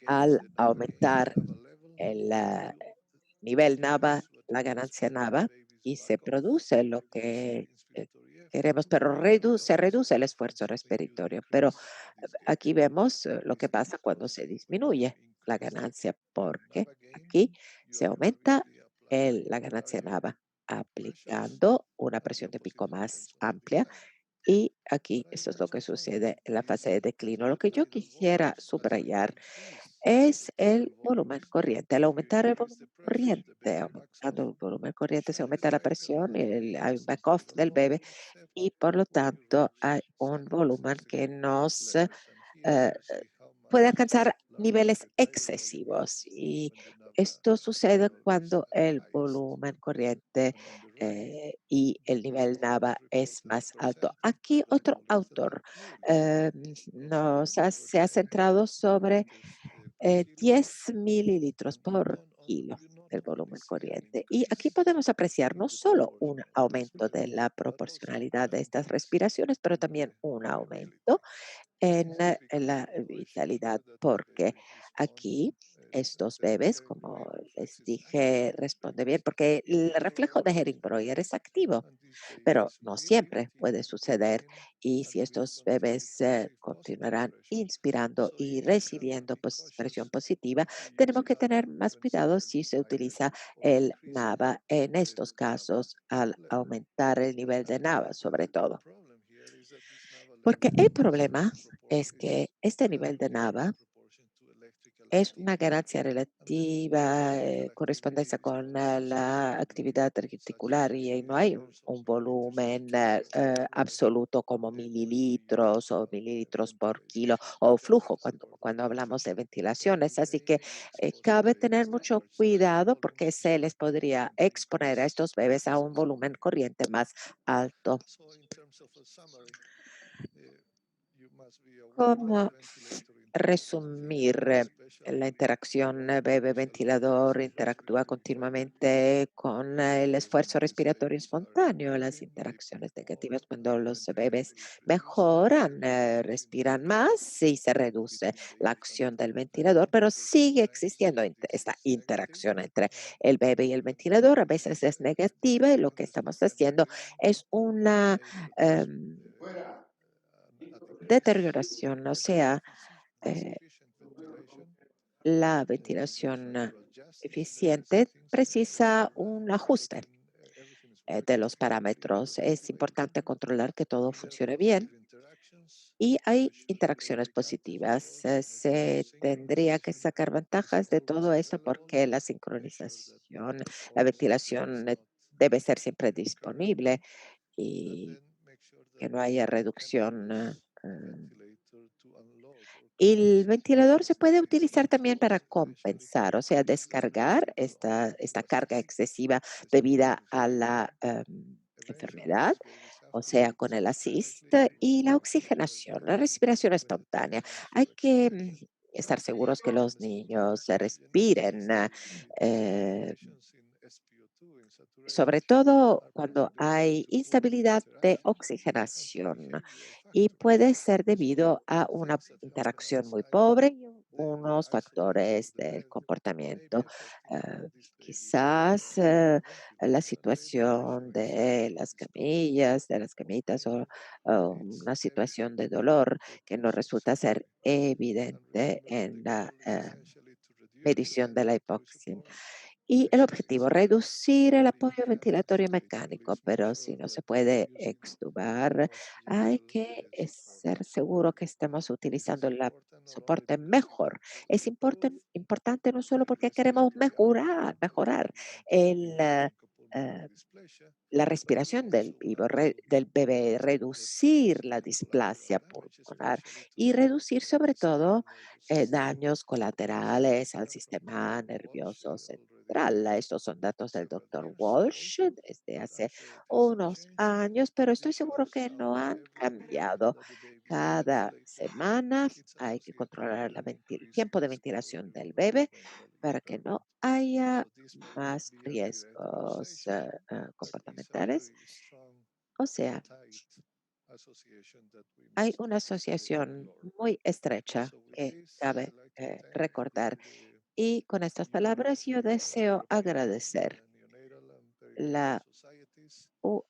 S2: al aumentar el nivel NAVA, la ganancia NAVA, y se produce lo que queremos, pero se reduce el esfuerzo respiratorio. Pero aquí vemos lo que pasa cuando se disminuye la ganancia, porque aquí se aumenta la ganancia NAVA aplicando una presión de pico más amplia y aquí eso es lo que sucede en la fase de declino. Lo que yo quisiera subrayar es el volumen corriente. Al aumentar el volumen corriente, aumentando el volumen corriente, se aumenta la presión, hay un back-off del bebé y por lo tanto hay un volumen que nos puede alcanzar niveles excesivos y esto sucede cuando el volumen corriente y el nivel NAVA es más alto. Aquí otro autor se ha centrado sobre 10 mililitros por kilo del volumen corriente. Y aquí podemos apreciar no solo un aumento de la proporcionalidad de estas respiraciones, pero también un aumento en la vitalidad, porque aquí estos bebés, como les dije, responde bien, porque el reflejo de Hering-Breuer es activo, pero no siempre puede suceder. Y si estos bebés continuarán inspirando y recibiendo presión positiva, tenemos que tener más cuidado si se utiliza el NAVA en estos casos al aumentar el nivel de NAVA, sobre todo. Porque el problema es que este nivel de NAVA es una ganancia relativa, correspondencia con la actividad reticular y no hay un volumen absoluto como mililitros o mililitros por kilo o flujo cuando hablamos de ventilaciones. Así que cabe tener mucho cuidado porque se les podría exponer a estos bebés a un volumen corriente más alto. ¿Cómo resumir la interacción bebé-ventilador? Interactúa continuamente con el esfuerzo respiratorio espontáneo, las interacciones negativas cuando los bebés mejoran, respiran más y se reduce la acción del ventilador, pero sigue existiendo esta interacción entre el bebé y el ventilador. A veces es negativa y lo que estamos haciendo es una
S1: Fuera.
S2: deterioración, o sea, eh, la ventilación eficiente precisa un ajuste de los parámetros. Es importante controlar que todo funcione bien y hay interacciones positivas. Se tendría que sacar ventajas de todo esto porque la sincronización, la ventilación debe ser siempre disponible y que no haya reducción. Y el ventilador se puede utilizar también para compensar, o sea, descargar esta carga excesiva debida a la enfermedad, o sea, con el assist y la oxigenación, la respiración espontánea. Hay que estar seguros que los niños se respiren, eh, sobre todo cuando hay instabilidad de oxigenación y puede ser debido a una interacción muy pobre y unos factores del comportamiento. eh, Quizás la situación de las camillas, de las camitas o una situación de dolor que no resulta ser evidente en la medición de la hipoxia. Y el objetivo, reducir el apoyo ventilatorio mecánico, pero si no se puede extubar, hay que ser seguro que estemos utilizando el soporte mejor. Es importante no solo porque queremos mejorar el, eh, la respiración del bebé, reducir la displasia pulmonar y reducir sobre todo daños colaterales al sistema nervioso central. Estos son datos del doctor Walsh desde hace unos años, pero estoy seguro que no han cambiado. Cada semana hay que controlar el tiempo de ventilación del bebé para que no haya más riesgos comportamentales. O sea, hay una asociación muy estrecha que cabe recordar. Y con estas palabras yo deseo agradecer la UNPS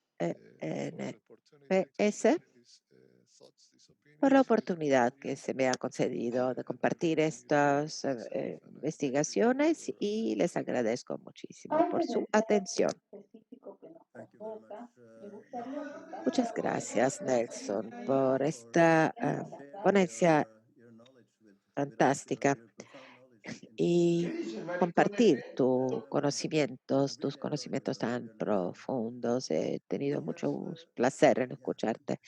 S2: por la oportunidad que se me ha concedido de compartir estas investigaciones y les agradezco muchísimo por su atención. Muchas gracias, Nelson, por esta ponencia fantástica y compartir tus conocimientos tan profundos. He tenido mucho placer en escucharte.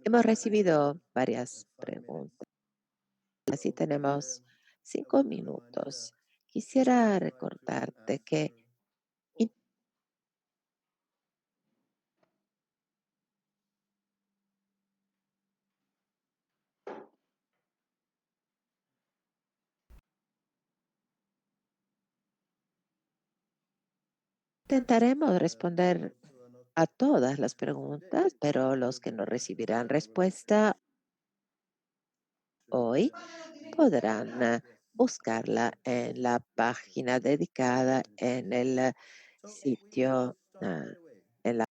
S2: Hemos recibido varias preguntas. Así tenemos 5 minutos. Quisiera recordarte que Intentaremos responder a todas las preguntas, pero los que no recibirán respuesta hoy podrán buscarla en la página dedicada en el sitio, en la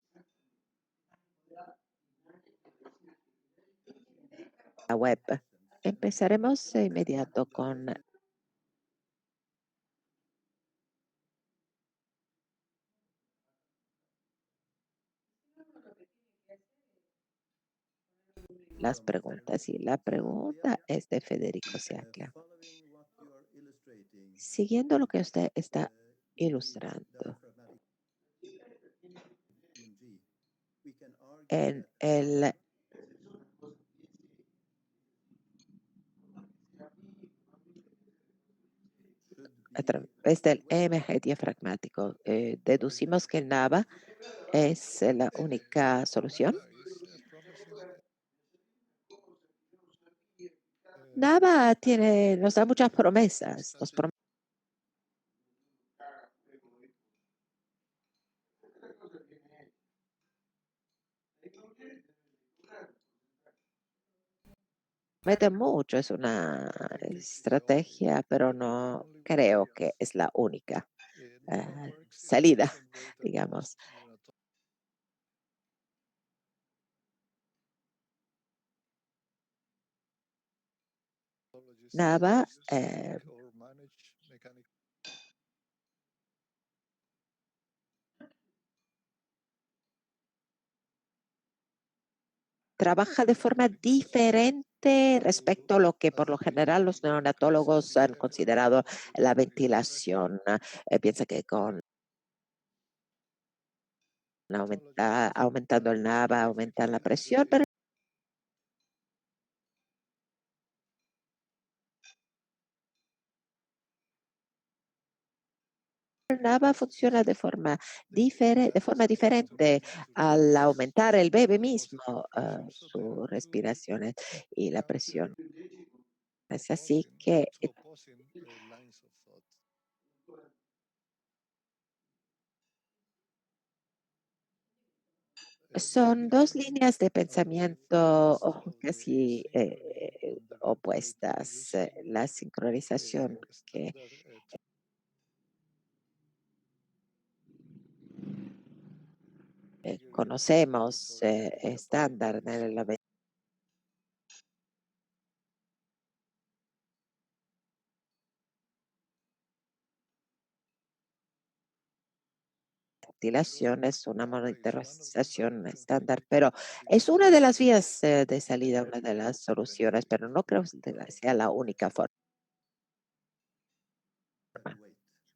S2: web. Empezaremos de inmediato con las preguntas. Y la pregunta es de Federico Siacla. Siguiendo lo que usted está ilustrando, en el a través del EMG diafragmático, deducimos que el NAVA es la única solución. NAVA nos da muchas promesas. Nos promete mucho, es una estrategia, pero no creo que es la única salida, digamos. NAVA trabaja de forma diferente respecto a lo que por lo general los neonatólogos han considerado la ventilación. Piensa que con aumentando el NAVA, aumentan la presión, pero el NAVA funciona de forma diferente al aumentar el bebé mismo su respiración y la presión. Es así que son dos líneas de pensamiento casi opuestas. La sincronización que conocemos estándar en la ventilación es una monitorización estándar, pero es una de las vías de salida, una de las soluciones, pero no creo que sea la única forma.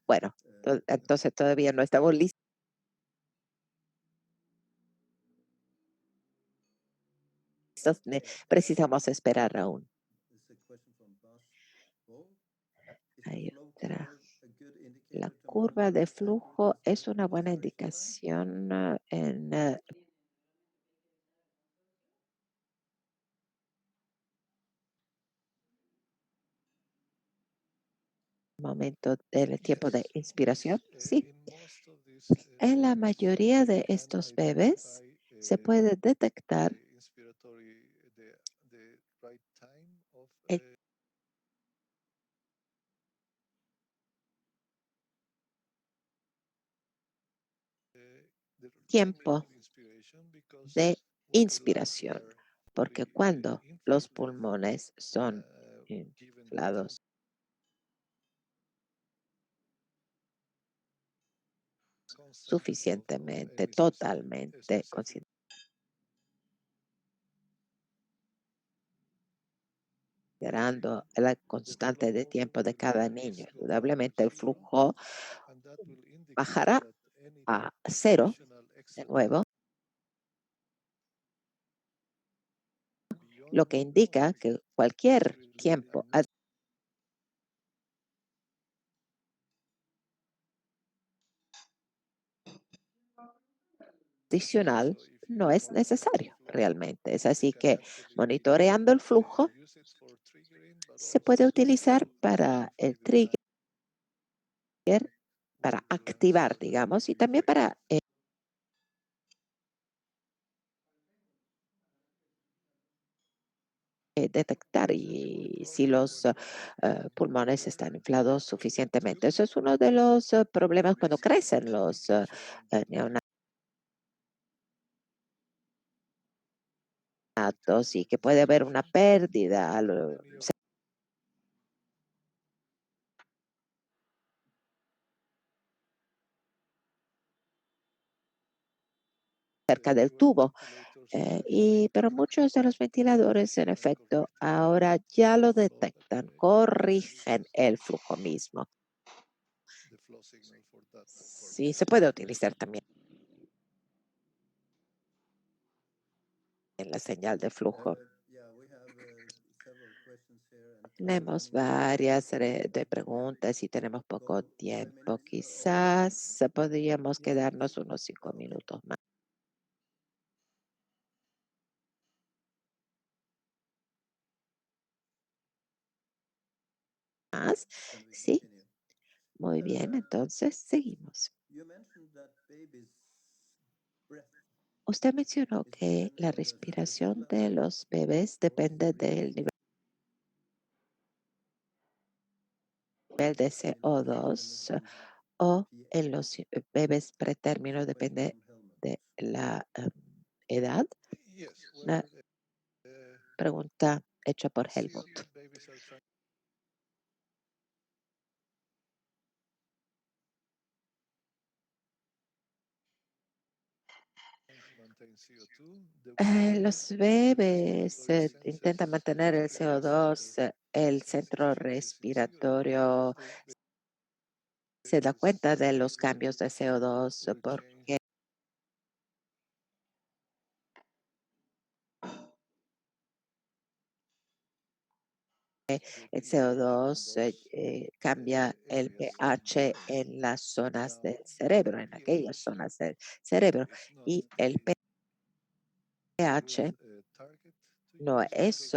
S2: Bueno, entonces todavía no estamos listos. Precisamos esperar aún. Hay otra. La curva de flujo es una buena indicación en el momento del tiempo de inspiración. Sí, en la mayoría de estos bebés se puede detectar el tiempo de inspiración, porque cuando los pulmones son inflados suficientemente, totalmente, considerando la constante de tiempo de cada niño, indudablemente el flujo bajará a cero de nuevo, lo que indica que cualquier tiempo adicional no es necesario realmente. Es así que monitoreando el flujo se puede utilizar para el trigger para activar, digamos, y también para detectar y si los pulmones están inflados suficientemente. Eso es uno de los problemas cuando crecen los neonatos y que puede haber una pérdida cerca del tubo. Pero muchos de los ventiladores, en efecto, ahora ya lo detectan, corrigen el flujo mismo. Sí, se puede utilizar también en la señal de flujo. Tenemos varias de preguntas y tenemos poco tiempo. Quizás podríamos quedarnos unos 5 minutos más. Sí, muy bien, entonces seguimos. Usted mencionó que la respiración de los bebés depende del nivel de CO2 o en los bebés pretérmino depende de la edad. Una pregunta hecha por Helmut. Los bebés intentan mantener el CO2, el centro respiratorio se da cuenta de los cambios de CO2 porque el CO2 cambia el pH en las zonas del cerebro, en aquellas zonas del cerebro. Y el pH no es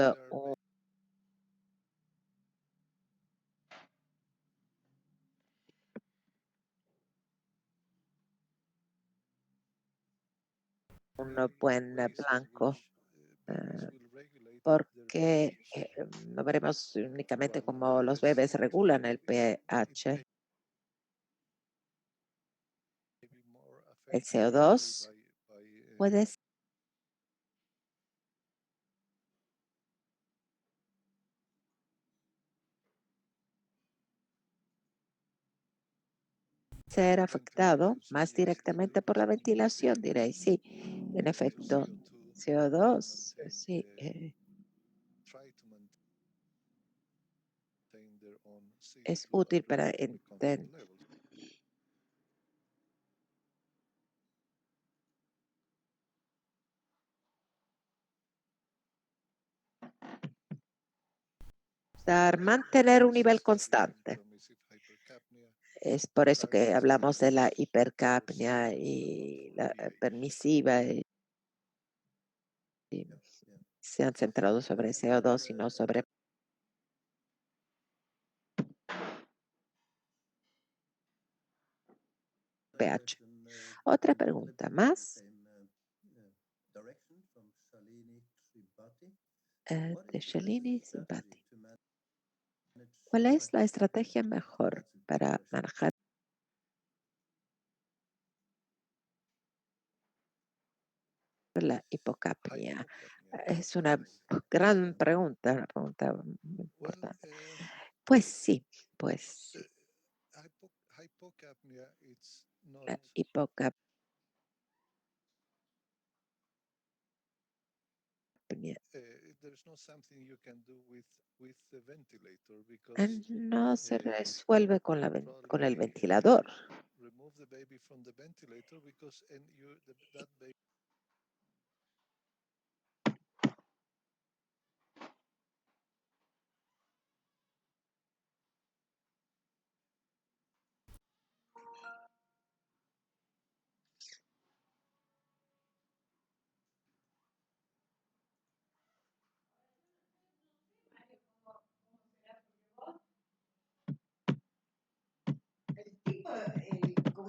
S2: un buen blanco porque no veremos únicamente cómo los bebés regulan el pH. El CO2 puede ser afectado más directamente por la ventilación, diréis. Sí, en efecto, CO2, sí. Es útil para entender. Mantener un nivel constante. Es por eso que hablamos de la hipercapnia y la permisiva. Y se han centrado sobre CO2 y no sobre pH. Otra pregunta más de Shalini Simpati. ¿Cuál es la estrategia mejor para manejar la hipocapnia? Es una gran pregunta, una pregunta muy importante. Pues sí, pues la hipocapnia no se resuelve con el ventilador.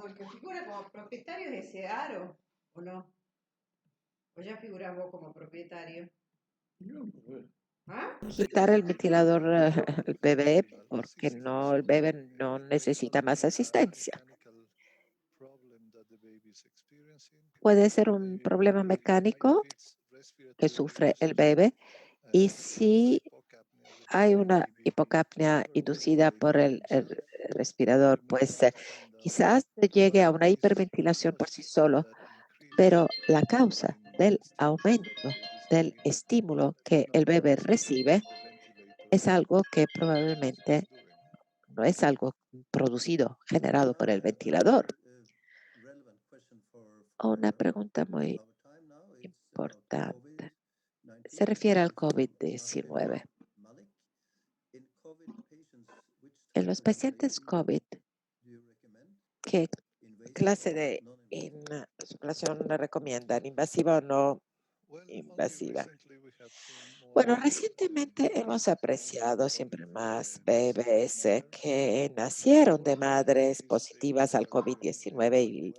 S3: el que figura como propietario es ese aro, ¿o no? ¿O ya figuras vos como propietario? ¿Ah?
S2: Quitar el ventilador al bebé porque no, el bebé no necesita más asistencia. Puede ser un problema mecánico que sufre el bebé y si hay una hipocapnia inducida por el respirador, pues quizás llegue a una hiperventilación por sí solo, pero la causa del aumento del estímulo que el bebé recibe es algo que probablemente no es algo producido, generado por el ventilador. Una pregunta muy importante. Se refiere al COVID-19. En los pacientes COVID, ¿qué clase de insuflación le recomiendan? ¿Invasiva o no invasiva? Bueno, recientemente hemos apreciado siempre más bebés que nacieron de madres positivas al COVID-19 y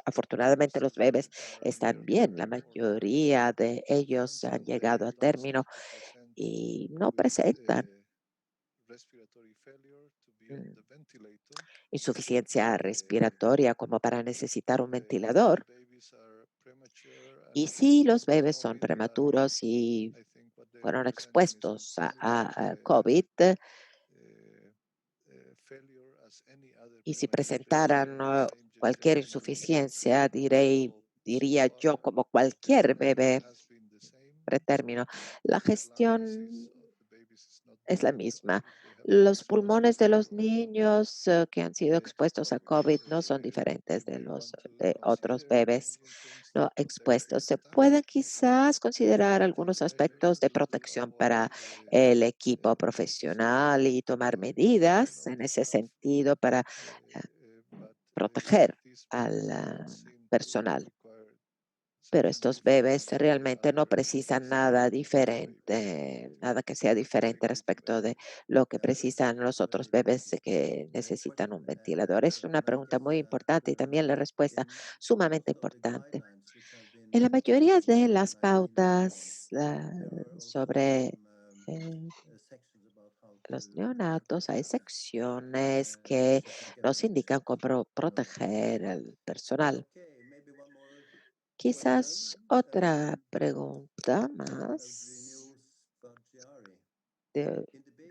S2: afortunadamente los bebés están bien. La mayoría de ellos han llegado a término y no presentan mm, insuficiencia respiratoria como para necesitar un ventilador. Y si los bebés son prematuros y fueron expuestos a COVID y si presentaran cualquier insuficiencia, diría yo, como cualquier bebé pretérmino, la gestión es la misma. Los pulmones de los niños que han sido expuestos a COVID no son diferentes de los de otros bebés no expuestos. Se pueden quizás considerar algunos aspectos de protección para el equipo profesional y tomar medidas en ese sentido para proteger al personal. Pero estos bebés realmente no precisan nada diferente, nada que sea diferente respecto de lo que precisan los otros bebés que necesitan un ventilador. Es una pregunta muy importante y también la respuesta sumamente importante. En la mayoría de las pautas sobre los neonatos hay secciones que nos indican cómo proteger al personal. Quizás otra pregunta más de-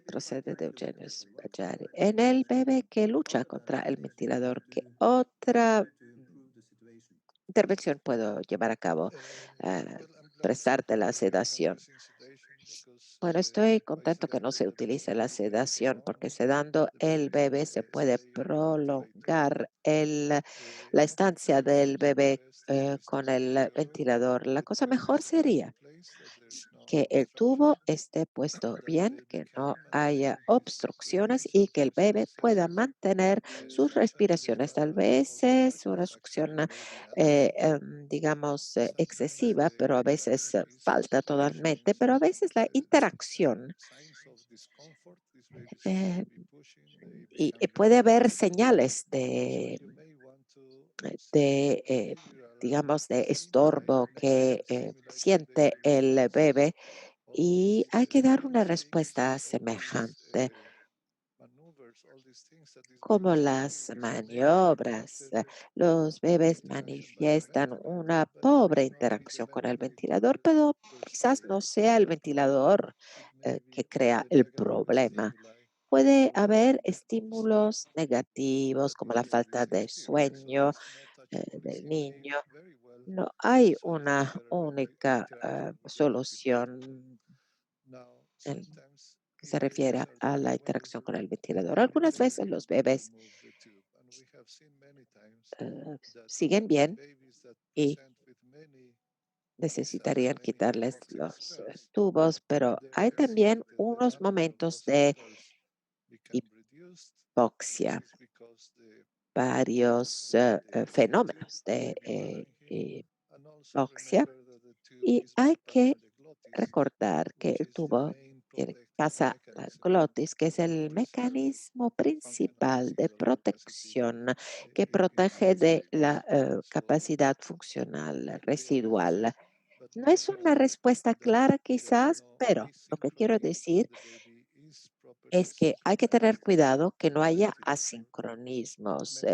S2: procede de Eugenio Spaggiari. En el bebé que lucha contra el ventilador, ¿qué otra intervención puedo llevar a cabo? Prestarte la sedación. Bueno, estoy contento que no se utilice la sedación porque sedando el bebé se puede prolongar la estancia del bebé con el ventilador. La cosa mejor sería que el tubo esté puesto bien, que no haya obstrucciones y que el bebé pueda mantener sus respiraciones. Tal vez es una succión, digamos, excesiva, pero a veces falta totalmente, pero a veces la interacción eh, y puede haber señales digamos, de estorbo que siente el bebé y hay que dar una respuesta semejante, como las maniobras. Los bebés manifiestan una pobre interacción con el ventilador, pero quizás no sea el ventilador que crea el problema. Puede haber estímulos negativos como la falta de sueño del niño. No hay una única solución que se refiere a la interacción con el ventilador. Algunas veces los bebés siguen bien y necesitarían quitarles los tubos, pero hay también unos momentos de hipoxia, varios fenómenos de hipoxia y hay que recordar que el tubo pasa a glotis, que es el mecanismo principal de protección que protege de la capacidad funcional residual. No es una respuesta clara quizás, pero lo que quiero decir es que hay que tener cuidado que no haya asincronismos,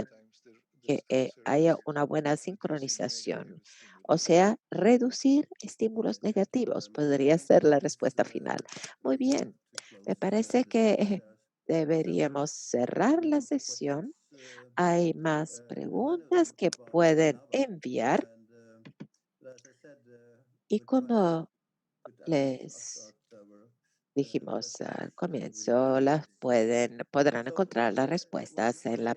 S2: que haya una buena sincronización. O sea, reducir estímulos negativos podría ser la respuesta final. Muy bien, me parece que deberíamos cerrar la sesión. Hay más preguntas que pueden enviar y como les dijimos al comienzo, podrán encontrar las respuestas en la